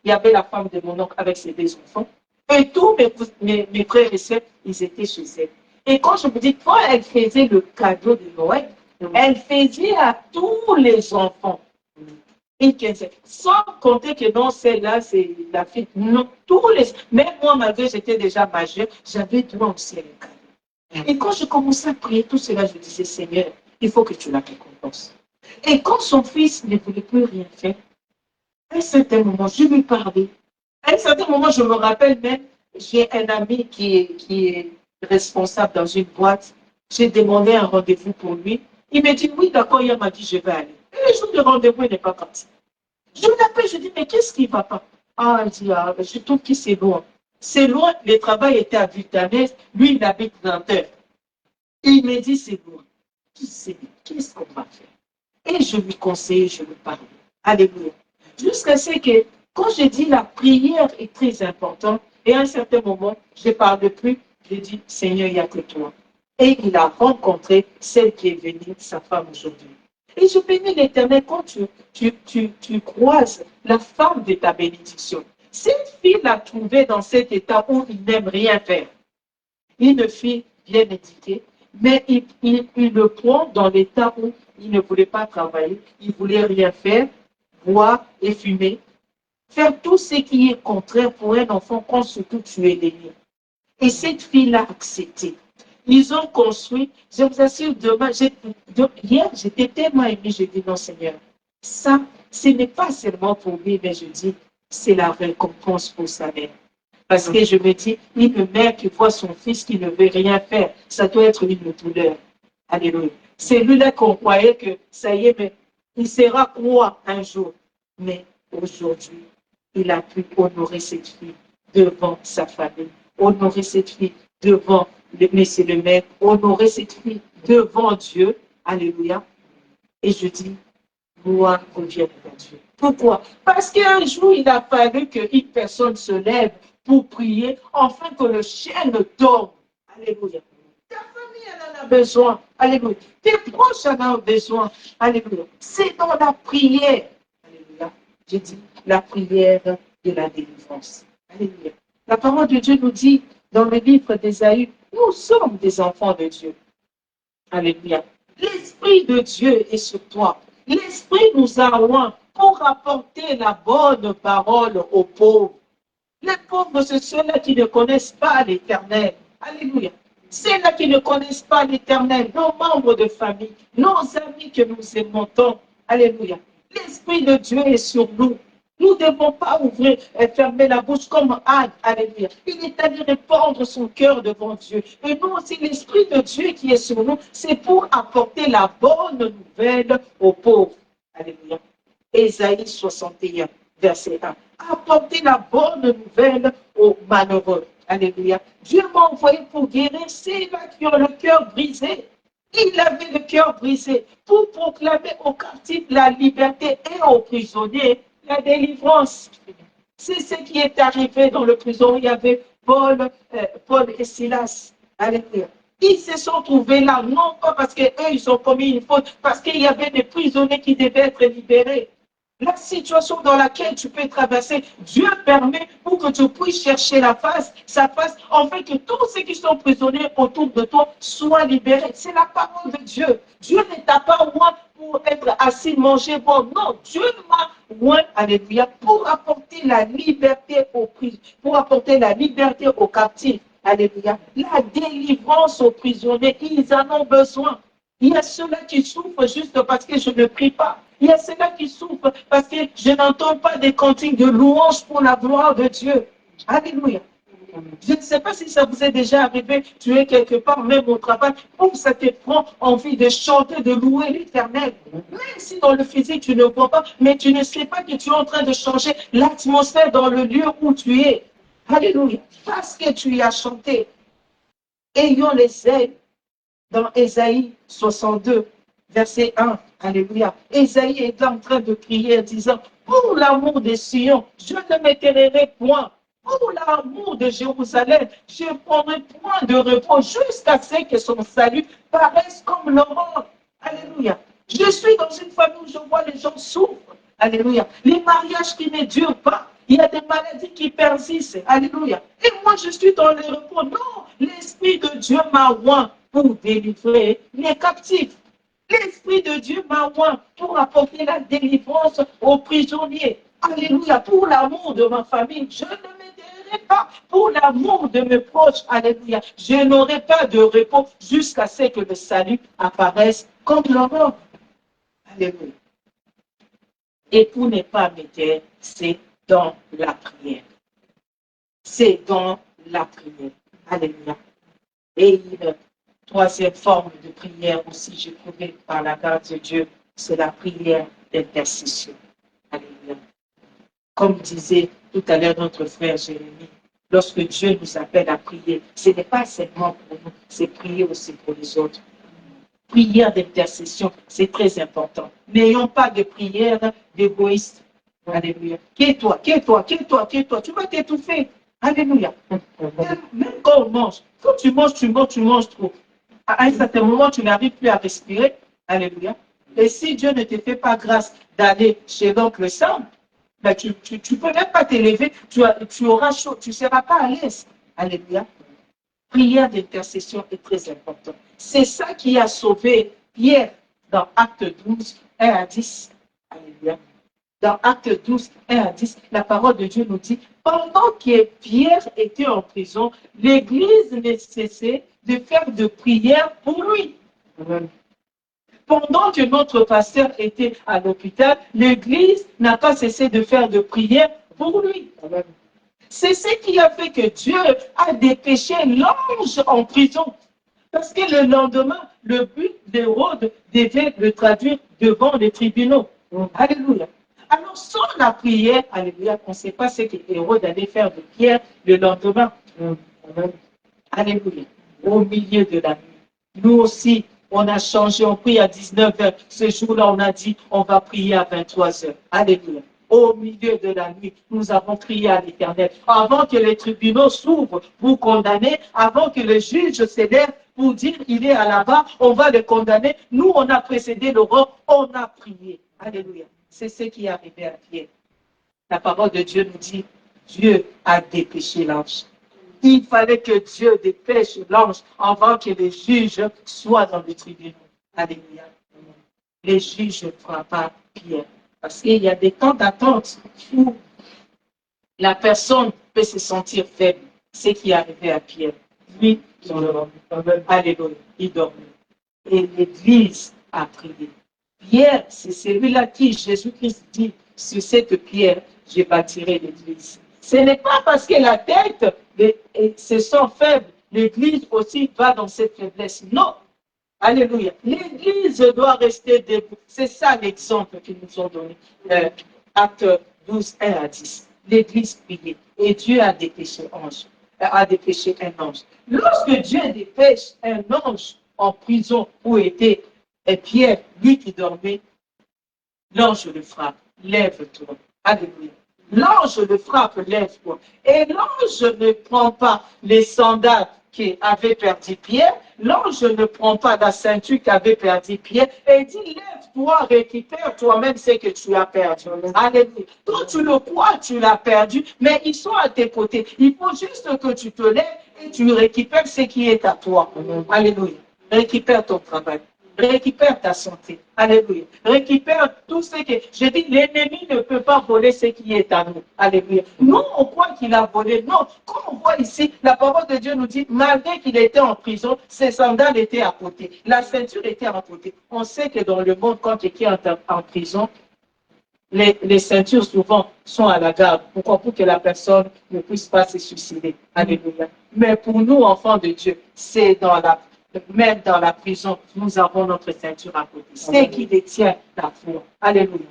Il y avait la femme de mon oncle avec ses 2 enfants. Et tous mes frères et sœurs, ils étaient chez elle. Et quand je vous dis, quand elle faisait le cadeau de Noël, elle faisait à tous les enfants. Et sans compter que non, celle-là, c'est la fille. Non, tous les. Même moi, malgré que j'étais déjà majeure, j'avais droit aussi à le cadeau. Et quand je commençais à prier tout cela, je disais, Seigneur, il faut que tu la récompenses. Et quand son fils ne voulait plus rien faire, à un certain moment, je lui parlais. À un certain moment, je me rappelle même, j'ai un ami qui est responsable dans une boîte. J'ai demandé un rendez-vous pour lui. Il m'a dit, oui, d'accord, il m'a dit, je vais aller. Et le jour du rendez-vous, il n'est pas parti. Je l'appelle, je dis, mais qu'est-ce qui ne va pas? Ah, il dit, ah, je trouve que c'est loin. C'est loin, le travail était à Vutanès, lui, il habite Nanterre. Et il me dit, c'est loin. Je dis, qu'est-ce qu'on va faire? Et je lui conseille, je lui parle. Alléluia. Jusqu'à ce que, quand je dis la prière est très importante, et à un certain moment, je ne parle plus, je dis, Seigneur, il n'y a que toi. Et il a rencontré celle qui est venue, sa femme aujourd'hui. Et je bénis l'Éternel quand tu croises la femme de ta bénédiction. Cette fille l'a trouvée dans cet état où il n'aime rien faire. Une fille bien éduquée, mais il le prend dans l'état où il ne voulait pas travailler, il ne voulait rien faire, boire et fumer, faire tout ce qui est contraire pour un enfant quand surtout tu es l'aîné. Et cette fille l'a accepté. Ils ont construit, je vous assure, hier, j'étais tellement émue, je dis non Seigneur, ça, ce n'est pas seulement pour lui, mais je dis, c'est la récompense pour sa mère. Parce que je me dis, une mère qui voit son fils qui ne veut rien faire, ça doit être une douleur. Alléluia. C'est lui-là qu'on croyait que ça y est, mais il sera quoi un jour? Mais aujourd'hui, il a pu honorer cette fille devant sa famille, honorer cette fille devant le monsieur le maire, honorer cette fille devant Dieu. Alléluia. Et je dis, gloire revienne à Dieu. Pourquoi? Parce qu'un jour, il a fallu qu'une personne se lève pour prier, afin que le chien ne dorme. Alléluia. Ta famille, elle en a besoin. Alléluia. Tes proches en ont besoin. Alléluia. C'est dans la prière. Alléluia. J'ai dit la prière de la délivrance. Alléluia. La parole de Dieu nous dit dans le livre d'Ésaïe, nous sommes des enfants de Dieu. Alléluia. L'Esprit de Dieu est sur toi. L'Esprit nous a oint pour apporter la bonne parole aux pauvres. Les pauvres, c'est ceux-là qui ne connaissent pas l'Éternel. Alléluia. Ceux-là qui ne connaissent pas l'Éternel, nos membres de famille, nos amis que nous aimons tant. Alléluia. L'Esprit de Dieu est sur nous. Nous ne devons pas ouvrir et fermer la bouche comme Anne. Alléluia. Il est allé répandre son cœur devant Dieu. Et nous aussi, l'Esprit de Dieu qui est sur nous, c'est pour apporter la bonne nouvelle aux pauvres. Alléluia. Ésaïe 61, verset 1. Apporter la bonne nouvelle aux malheureux. Alléluia. Dieu m'a envoyé pour guérir ceux-là qui ont le cœur brisé. Il avait le cœur brisé pour proclamer aux captifs la liberté et aux prisonniers la délivrance. C'est ce qui est arrivé dans le prison. Il y avait Paul et Silas. Alléluia. Ils se sont trouvés là, non pas parce qu'eux, ils ont commis une faute, parce qu'il y avait des prisonniers qui devaient être libérés. La situation dans laquelle tu peux traverser, Dieu permet pour que tu puisses chercher sa face, en fait que tous ceux qui sont prisonniers autour de toi soient libérés. C'est la parole de Dieu. Dieu ne t'a pas oint pour être assis, manger, bon. Non, Dieu m'a oint, alléluia, pour apporter la liberté aux prisonniers, pour apporter la liberté aux captifs. Alléluia. La délivrance aux prisonniers, ils en ont besoin. Il y a ceux-là qui souffrent juste parce que je ne prie pas. Il y a ceux-là qui souffrent parce que je n'entends pas des cantiques de louange pour la gloire de Dieu. Alléluia. Je ne sais pas si ça vous est déjà arrivé, tu es quelque part, même au travail, où ça te prend envie de chanter, de louer l'Éternel. Même si dans le physique, tu ne vois pas, mais tu ne sais pas que tu es en train de changer l'atmosphère dans le lieu où tu es. Alléluia. Parce que tu y as chanté. Ayons les ailes dans Ésaïe 62, verset 1. Alléluia. Ésaïe est en train de prier en disant, pour l'amour de Sion, je ne m'éteinerai point. Pour l'amour de Jérusalem, je ne prendrai point de repos jusqu'à ce que son salut paraisse comme l'aurore. Alléluia. Je suis dans une famille où je vois les gens souffrent. Alléluia. Les mariages qui ne durent pas. Il y a des maladies qui persistent. Alléluia. Et moi, je suis dans le repos. Non, l'Esprit de Dieu m'a oint pour délivrer les captifs. L'Esprit de Dieu m'a oint pour apporter la délivrance aux prisonniers. Alléluia. Pour l'amour de ma famille, je ne m'éteinerai pas. Pour l'amour de mes proches, alléluia. Je n'aurai pas de repos jusqu'à ce que le salut apparaisse comme l'aurore. Alléluia. Et pour ne pas m'éteindre, c'est dans la prière. C'est dans la prière. Alléluia. Et une troisième forme de prière aussi, j'ai trouvé par la grâce de Dieu, c'est la prière d'intercession. Alléluia. Comme disait tout à l'heure notre frère Jérémie, lorsque Dieu nous appelle à prier, ce n'est pas seulement pour nous, c'est prier aussi pour les autres. Prière d'intercession, c'est très important. N'ayons pas de prière d'égoïste. Alléluia. Qu'est-toi, qu'est-toi, qu'est-toi, qu'est-toi. Tu vas t'étouffer. Alléluia. Même quand on mange, quand tu manges trop. À un certain moment, tu n'arrives plus à respirer. Alléluia. Et si Dieu ne te fait pas grâce d'aller chez l'oncle Sam, ben tu ne peux même pas t'élever, tu auras chaud, tu ne seras pas à l'aise. Alléluia. Prière d'intercession est très importante. C'est ça qui a sauvé Pierre dans Acte 12, 1 à 10. Alléluia. Dans Acte 12, 1 à 10, la parole de Dieu nous dit, pendant que Pierre était en prison, l'Église ne cessait de faire de prières pour lui. Amen. Pendant que notre pasteur était à l'hôpital, l'Église n'a pas cessé de faire de prières pour lui. Amen. C'est ce qui a fait que Dieu a dépêché l'ange en prison. Parce que le lendemain, le but d'Hérode devait le traduire devant les tribunaux. Alléluia. Alors, sans la prière, alléluia, on ne sait pas ce que Hérode allait faire de Pierre le lendemain. Alléluia. Au milieu de la nuit. Nous aussi, on a changé, on prie à 19h. Ce jour-là, on a dit, on va prier à 23h. Alléluia. Au milieu de la nuit, nous avons crié à l'Éternel. Avant que les tribunaux s'ouvrent pour condamner, avant que le juge s'élève pour dire il est à la barre, on va le condamner. Nous, on a précédé l'aurore, on a prié. Alléluia. C'est ce qui est arrivé à Pierre. la parole de Dieu nous dit, Dieu a dépêché l'ange. Il fallait que Dieu dépêche l'ange avant que les juges soient dans le tribunal. Alléluia. Les juges ne feront pas Pierre. Parce qu'il y a des temps d'attente où la personne peut se sentir faible. C'est ce qui est arrivé à Pierre. Lui, alléluia, il dormait. Et l'Église a prié. Pierre, c'est celui-là qui Jésus-Christ dit, sur cette pierre, j'ai bâtirai l'Église. Ce n'est pas parce que la tête se sent faible, l'Église aussi va dans cette faiblesse. Non. Alléluia. L'Église doit rester debout. C'est ça l'exemple qu'ils nous ont donné. Acte 12, 1 à 10. L'Église priait et Dieu a dépêché un ange. Lorsque Dieu dépêche un ange en prison où était Pierre, lui qui dormait, l'ange le frappe. Lève-toi. Alléluia. L'ange le frappe, lève-toi. Et l'ange ne prend pas les sandales qu'avait perdu Pierre, l'ange ne prend pas la ceinture qu'avait perdu Pierre et dit, lève-toi, récupère toi-même ce que tu as perdu. Alléluia. Toi, tu le crois, tu l'as perdu, mais ils sont à tes côtés. Il faut juste que tu te lèves et tu récupères ce qui est à toi. Alléluia. Récupère ton travail. Récupère ta santé. Alléluia. Récupère tout ce que... Je dis, l'ennemi ne peut pas voler ce qui est à nous. Alléluia. Nous, on croit qu'il a volé. Non. Comme on voit ici, la parole de Dieu nous dit, malgré qu'il était en prison, ses sandales étaient à côté. La ceinture était à côté. On sait que dans le monde, quand quelqu'un est en prison, les ceintures souvent sont à la garde. Pourquoi? Pour que la personne ne puisse pas se suicider. Alléluia. Mais pour nous, enfants de Dieu, c'est même dans la prison, nous avons notre ceinture à côté. C'est qui détient la foi. Alléluia.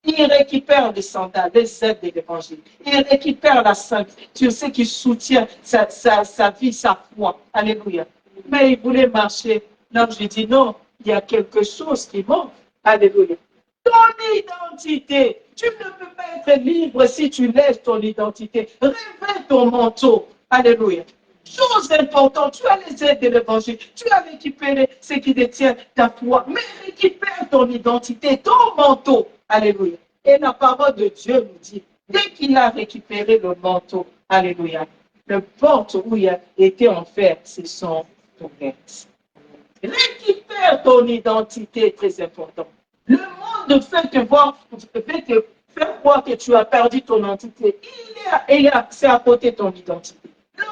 Il récupère les sandales, les aides de l'évangile. Il récupère la ceinture, ce qui soutient sa vie, sa foi. Alléluia. Mais il voulait marcher. Non, je dis non, il y a quelque chose qui manque. Alléluia. Ton identité. Tu ne peux pas être libre si tu laisses ton identité. Révèle ton manteau. Alléluia. Chose importante, tu as les aides de l'évangile, tu as récupéré ce qui détient ta foi, mais récupère ton identité, ton manteau. Alléluia. Et la parole de Dieu nous dit, dès qu'il a récupéré le manteau, alléluia, le porte où il a été en fer, ce sont ouvertes. Récupère ton identité, très important. Le monde fait te voir, fait te faire croire que tu as perdu ton identité. C'est à côté de ton identité.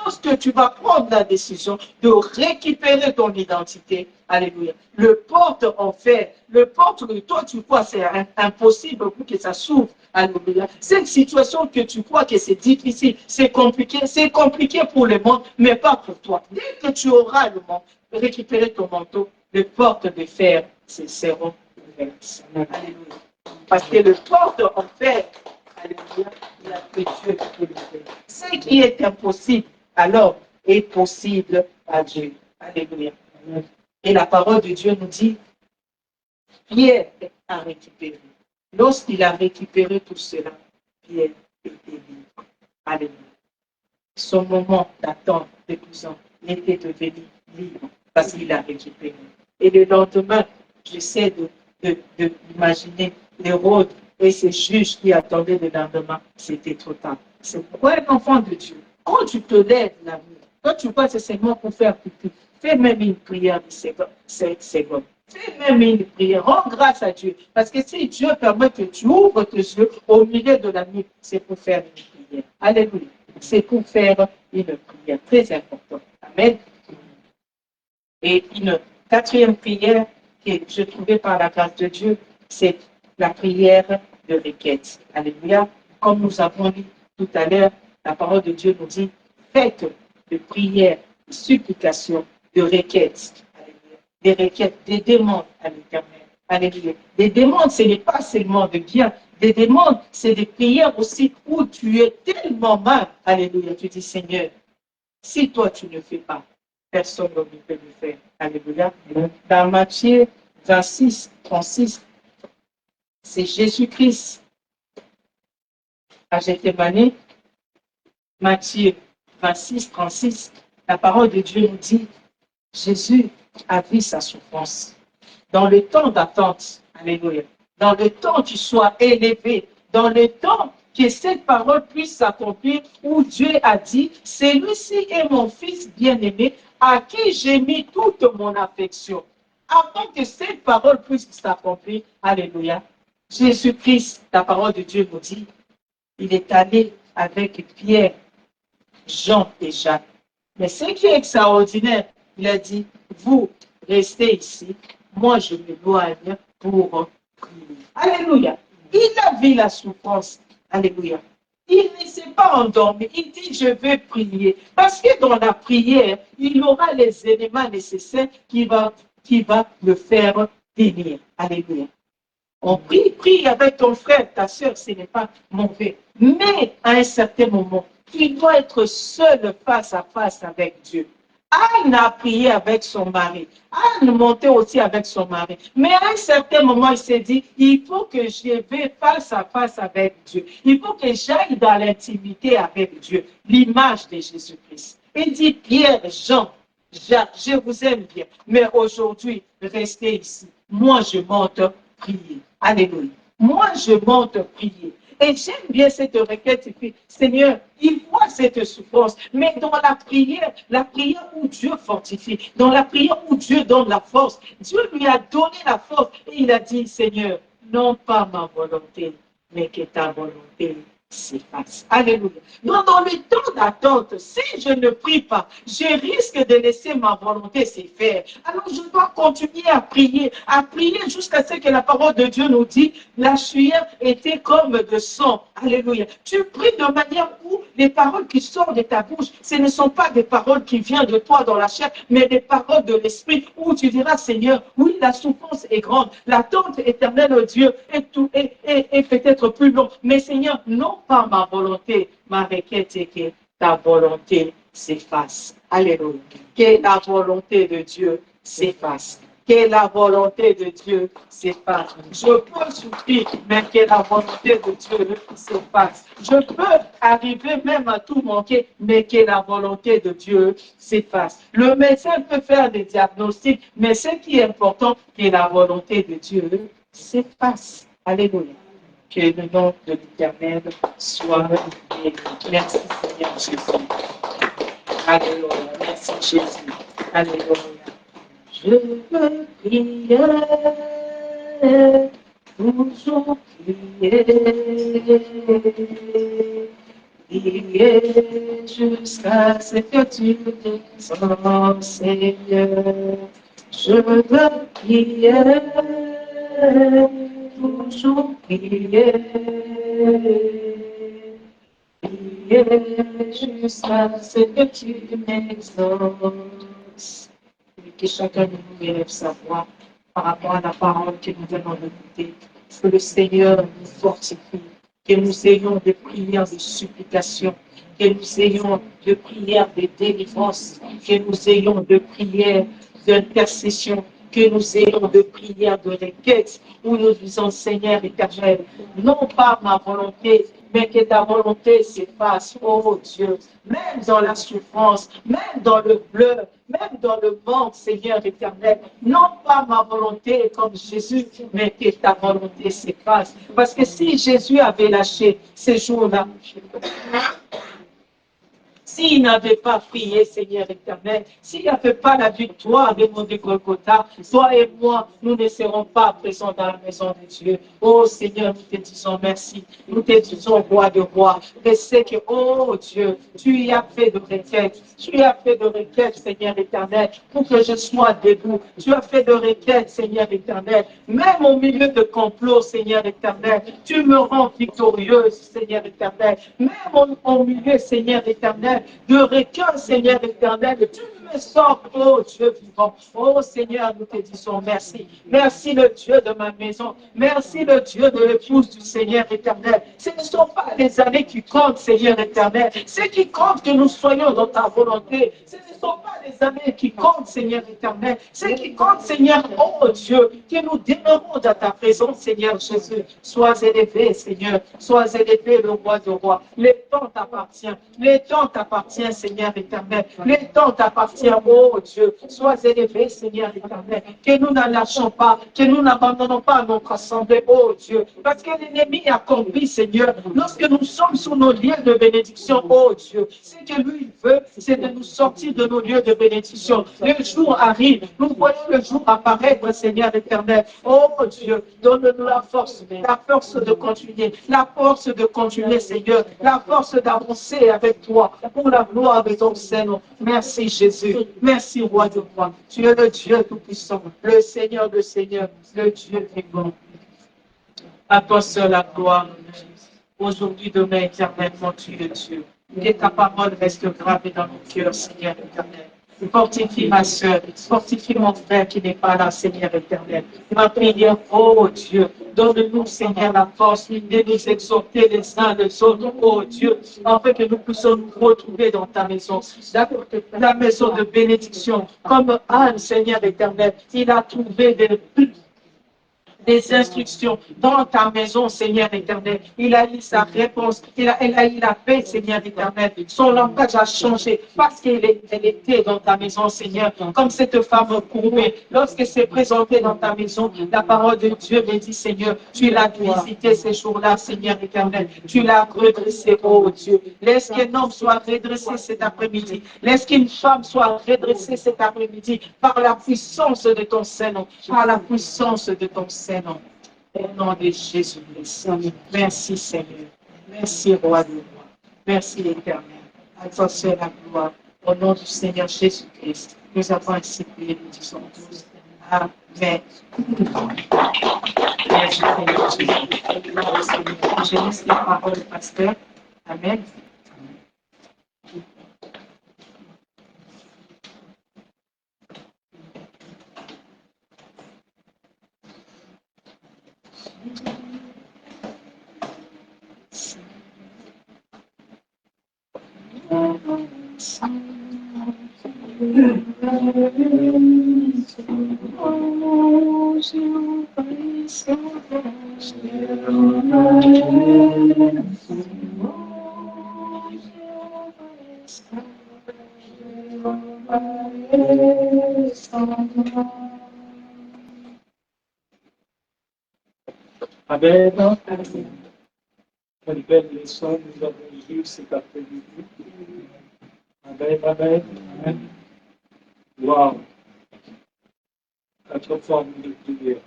Lorsque tu vas prendre la décision de récupérer ton identité, alléluia, le porte en fer, le porte que toi tu crois c'est impossible pour que ça s'ouvre, alléluia. Cette situation que tu crois que c'est difficile, c'est compliqué pour le monde, mais pas pour toi. Dès que tu auras le monde, récupérer ton manteau, les portes de fer seront ouvertes. Alléluia. Parce que le porte en fer, alléluia, il a que Dieu qui peut le faire. Ce qui est impossible, alors, est possible à Dieu. Alléluia. Et la parole de Dieu nous dit, Pierre a récupéré. Lorsqu'il a récupéré tout cela, Pierre était libre. Alléluia. Son moment d'attente de prison était devenu libre parce qu'il a récupéré. Et le lendemain, j'essaie d'imaginer Hérode et ses juges qui attendaient le lendemain. C'était trop tard. C'est pourquoi un enfant de Dieu, quand tu te lèves la nuit, quand tu passes seulement pour faire pipi, fais même une prière de 7 secondes. Fais même une prière, rends grâce à Dieu. Parce que si Dieu permet que tu ouvres tes yeux au milieu de la nuit, c'est pour faire une prière. Alléluia. C'est pour faire une prière très importante. Amen. Et une quatrième prière que je trouvais par la grâce de Dieu, c'est la prière de requête. Alléluia. Comme nous avons dit tout à l'heure, la parole de Dieu nous dit, faites de prières, de supplications, de requêtes. Alléluia. Des requêtes, des demandes à l'Éternel. Alléluia. Des demandes, ce n'est pas seulement de bien. Des demandes, c'est des prières aussi où tu es tellement mal. Alléluia. Tu dis, Seigneur, si toi tu ne fais pas, personne ne peut le faire. Alléluia. Dans Matthieu 26, 36, c'est Jésus-Christ à Gethsémani. Matthieu 26, 36, la parole de Dieu nous dit, Jésus a vu sa souffrance. Dans le temps d'attente, alléluia, dans le temps tu sois élevé, dans le temps que cette parole puisse s'accomplir où Dieu a dit, celui-ci est mon fils bien-aimé à qui j'ai mis toute mon affection. Avant que cette parole puisse s'accomplir, alléluia, Jésus-Christ, la parole de Dieu nous dit, il est allé avec Pierre, Jean et Jacques. Mais ce qui est extraordinaire, il a dit, vous restez ici, moi je m'éloigne pour prier. Alléluia. Il a vu la souffrance. Alléluia. Il ne s'est pas endormi. Il dit, je vais prier. Parce que dans la prière, il aura les éléments nécessaires qui va le faire tenir. Alléluia. On prie avec ton frère, ta soeur, ce n'est pas mauvais. Mais à un certain moment, tu dois être seul face à face avec Dieu. Anne a prié avec son mari. Anne montait aussi avec son mari. Mais à un certain moment, il s'est dit, il faut que je vais face à face avec Dieu. Il faut que j'aille dans l'intimité avec Dieu. L'image de Jésus-Christ. Il dit, Pierre, Jean, Jacques, je vous aime bien. Mais aujourd'hui, restez ici. Moi, je monte prier. Alléluia. Moi, je monte prier. Et j'aime bien cette requête, Seigneur, il voit cette souffrance, mais dans la prière où Dieu fortifie, dans la prière où Dieu donne la force, Dieu lui a donné la force et il a dit, Seigneur, non pas ma volonté, mais que ta volonté s'efface. Alléluia. Donc, dans le temps d'attente, si je ne prie pas, je risque de laisser ma volonté se faire. Alors, je dois continuer à prier jusqu'à ce que la parole de Dieu nous dit, la sueur était comme de sang. Alléluia. Tu pries de manière où les paroles qui sortent de ta bouche, ce ne sont pas des paroles qui viennent de toi dans la chair, mais des paroles de l'esprit où tu diras, Seigneur, oui, la souffrance est grande, l'attente éternelle de Dieu est peut-être plus longue, mais Seigneur, non pas ma volonté, ma requête est que ta volonté s'efface. Alléluia. Que la volonté de Dieu s'efface. Que la volonté de Dieu s'efface. Je peux souffrir, mais que la volonté de Dieu s'efface. Je peux arriver même à tout manquer, mais que la volonté de Dieu s'efface. Le médecin peut faire des diagnostics, mais ce qui est important, que la volonté de Dieu s'efface. Alléluia. Que le nom de l'Éternel soit béni. Merci Seigneur Jésus. Alléluia. Merci Jésus. Alléluia. Je veux prier, toujours prier, prier jusqu'à ce que tu descendes, Seigneur. Je veux prier, toujours prier, prier jusqu'à ce que tu m'exauces. Que chacun de nous élève sa voix par rapport à la parole que nous venons d'écouter. Que le Seigneur nous fortifie, que nous ayons des prières de supplication, que nous ayons de prières de délivrance, que nous ayons de prières d'intercession, que nous ayons de prières de requête, où nous disons, Seigneur éternel, non pas ma volonté, mais que ta volonté s'efface, oh Dieu, même dans la souffrance, même dans le pleur, même dans le manque, Seigneur éternel, non pas ma volonté comme Jésus, mais que ta volonté s'efface. Parce que si Jésus avait lâché ces jours-là, s'il n'avait pas prié, Seigneur éternel, s'il n'y avait pas la victoire de mon Golgotha, toi et moi, nous ne serons pas présents dans la maison de Dieu. Oh Seigneur, nous te disons merci. Nous te disons roi de roi. Et c'est que, oh Dieu, tu y as fait de requêtes. Tu as fait de requêtes, Seigneur éternel, pour que je sois debout. Tu as fait de requêtes, Seigneur éternel. Même au milieu de complots, Seigneur éternel, tu me rends victorieuse, Seigneur éternel. Même au milieu, Seigneur éternel, de requins, Seigneur éternel, tu me sors, oh Dieu vivant. Oh Seigneur, nous te disons merci. Merci le Dieu de ma maison. Merci le Dieu de l'épouse du Seigneur éternel. Ce ne sont pas les années qui comptent, Seigneur éternel. Ce qui compte que nous soyons dans ta volonté. Ce ne sont pas les années qui comptent, Seigneur éternel. Ce qui compte, Seigneur, oh Dieu, que nous demeurons dans ta présence, Seigneur Jésus. Sois élevé, Seigneur. Sois élevé, le roi de roi. Les temps t'appartiennent. Les temps t'appartiennent, Seigneur éternel. Les temps t'appartiennent. sortir, oh Dieu. Sois élevé, Seigneur éternel. Que nous ne lâchons pas, que nous n'abandonnons pas notre assemblée, oh Dieu. Parce que l'ennemi a compris, Seigneur, lorsque nous sommes sur nos lieux de bénédiction, oh Dieu, ce que lui veut, c'est de nous sortir de nos lieux de bénédiction. Le jour arrive, nous voyons le jour apparaître, Seigneur éternel. Oh Dieu, donne-nous la force de continuer, la force de continuer, Seigneur, la force d'avancer avec toi pour la gloire de ton Seigneur. Merci Jésus, merci Roi de roi. Tu es le Dieu tout-puissant, le Seigneur de Seigneur, le Dieu vivant. À toi seul la gloire, aujourd'hui, demain, éternellement, tu es Dieu. Que ta parole reste gravée dans nos cœurs, Seigneur éternel. Fortifie ma soeur, fortifie mon frère qui n'est pas là, Seigneur éternel. Ma prière, oh Dieu, donne-nous, Seigneur, la force de nous exhorter les uns les autres, oh Dieu, afin que nous puissions nous retrouver dans ta maison, la maison de bénédiction, comme Anne, Seigneur éternel, il a trouvé des instructions dans ta maison, Seigneur éternel. Il a eu sa réponse, elle a eu la paix, Seigneur éternel. Son langage a changé parce qu'elle était dans ta maison, Seigneur, comme cette femme courbée. Lorsqu'elle s'est présentée dans ta maison, la parole de Dieu me dit, Seigneur, tu l'as visité ces jours-là, Seigneur éternel. Tu l'as redressé, oh Dieu. Laisse qu'un homme soit redressé cet après-midi. Laisse qu'une femme soit redressée cet après-midi par la puissance de ton Saint-Nom, par la puissance de ton Saint-Nom. Au nom de Jésus-Christ. Merci Seigneur. Merci Roi de roi. Merci l'Éternel. À toi seul la gloire. Au nom du Seigneur Jésus-Christ. Nous avons ainsi prié, nous disons tous. Amen. Merci Seigneur Jésus. Je laisse la parole au pasteur. Amen. Amen. Quelle belle leçon nous avons vue cet après-midi. Amen, amen, amen. Wow. 4 formes de prière.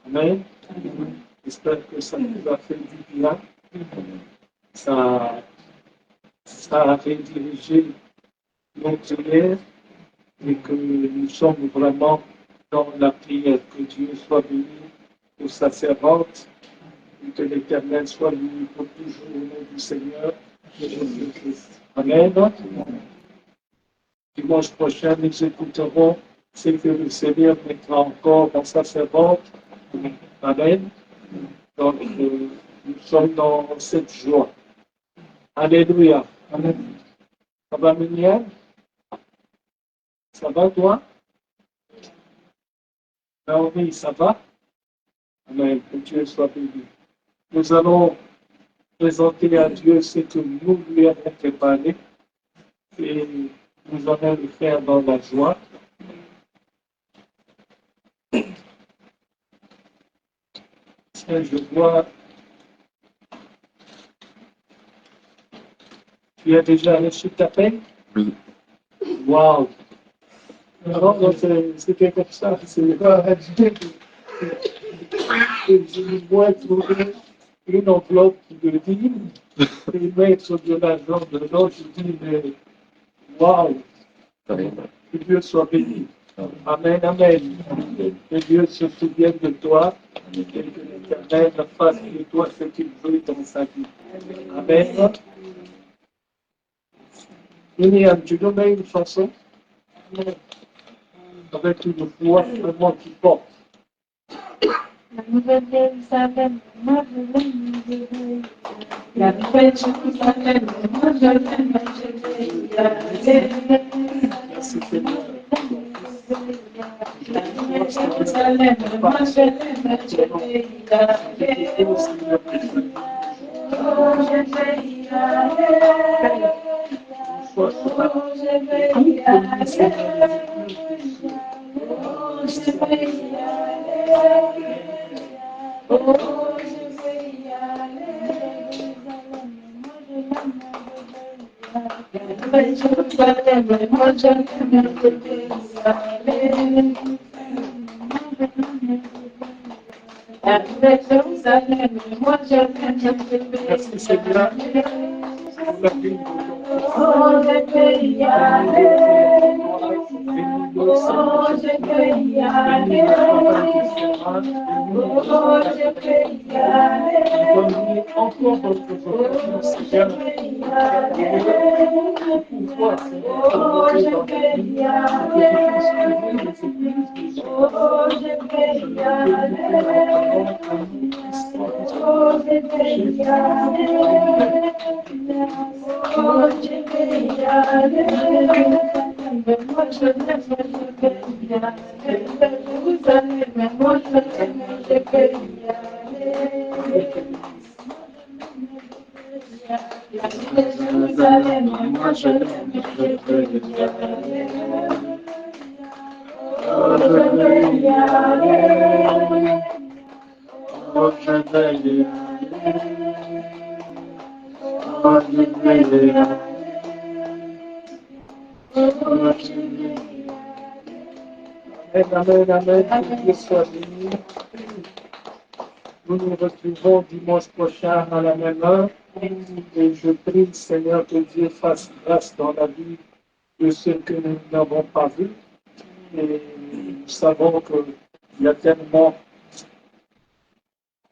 Amen. J'espère que ça nous a fait du bien. Ça a redirigé nos prières et que nous sommes vraiment dans la prière. Que Dieu soit béni pour sa servante et que l'Éternel soit béni pour toujours au nom du Seigneur et Jésus-Christ. Amen. Dimanche prochain, nous écouterons ce que le Seigneur mettra encore dans sa servante. Amen. Donc, nous sommes dans cette joie. Alléluia. Amen. Ça va, Minière? Ça va, toi? Naomi, ça va? Amen. Que Dieu soit béni. Nous allons présenter à Dieu ce que nous lui avons préparé et nous allons le faire dans la joie. Tiens, je vois. Tu as déjà reçu ta paix? Oui. Wow! Non, c'était comme ça. C'est pas je dois trouver une enveloppe de livres et mettre de l'argent dedans. Je dis, mais wow! Que Dieu soit béni. Amen, amen. Que Dieu se souvienne de toi et que l'Éternel fasse de toi ce qu'il veut dans sa vie. Amen. Miriam, tu donnes une chanson avec une voix vraiment qui porte. La nouvelle Jérusalem, moi je l'aime, La nouvelle Jérusalem, moi je l'aime, Merci Seigneur. La nouvelle Jérusalem, moi je l'aime, Sois sur la Merci Seigneur pour la vie de Amen, amen, que Dieu soit béni. Nous nous retrouvons dimanche prochain à la même heure. Et je prie, Seigneur, que Dieu fasse grâce dans la vie de ceux que nous n'avons pas vus. Et nous savons qu'il y a tellement,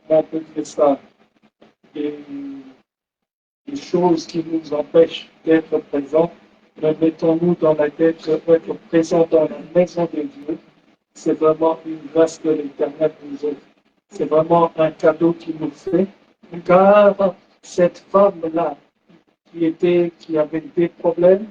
comment on peut dire ça, des choses qui nous empêchent d'être présents. Mais mettons-nous dans la tête d'être présents dans la maison de Dieu. C'est vraiment une grâce que l'Éternel nous offre. C'est vraiment un cadeau qu'il nous fait. Car cette femme-là, qui avait des problèmes,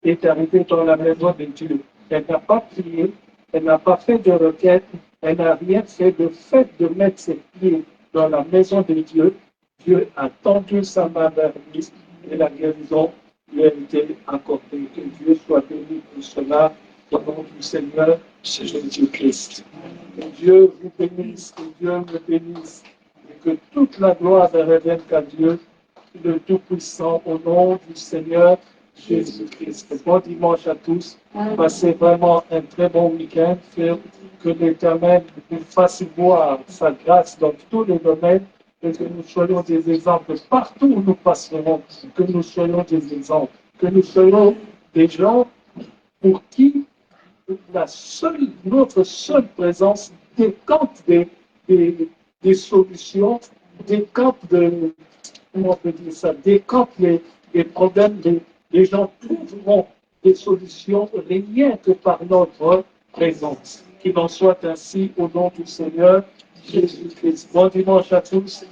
est arrivée dans la maison de Dieu. Elle n'a pas prié, elle n'a pas fait de requête, elle n'a rien fait. Le fait de mettre ses pieds dans la maison de Dieu, Dieu a tendu sa main vers lui et la guérison lui a été accordée. Que Dieu soit béni pour cela au nom du Seigneur Jésus-Christ. Que Dieu vous bénisse, que Dieu me bénisse et que toute la gloire ne revienne qu'à Dieu, le Tout-Puissant, au nom du Seigneur Jésus-Christ. Bon dimanche à tous. Passez vraiment un très bon week-end. Que l'Éternel nous fasse voir sa grâce dans tous les domaines et que nous soyons des exemples partout où nous passerons. Que nous soyons des exemples. Que nous soyons des gens pour qui notre seule présence décante des solutions, décante comment on peut dire ça, décante les problèmes, les gens trouveront des solutions rien que par notre présence. Qu'il en soit ainsi au nom du Seigneur Jésus-Christ. Bon dimanche à tous.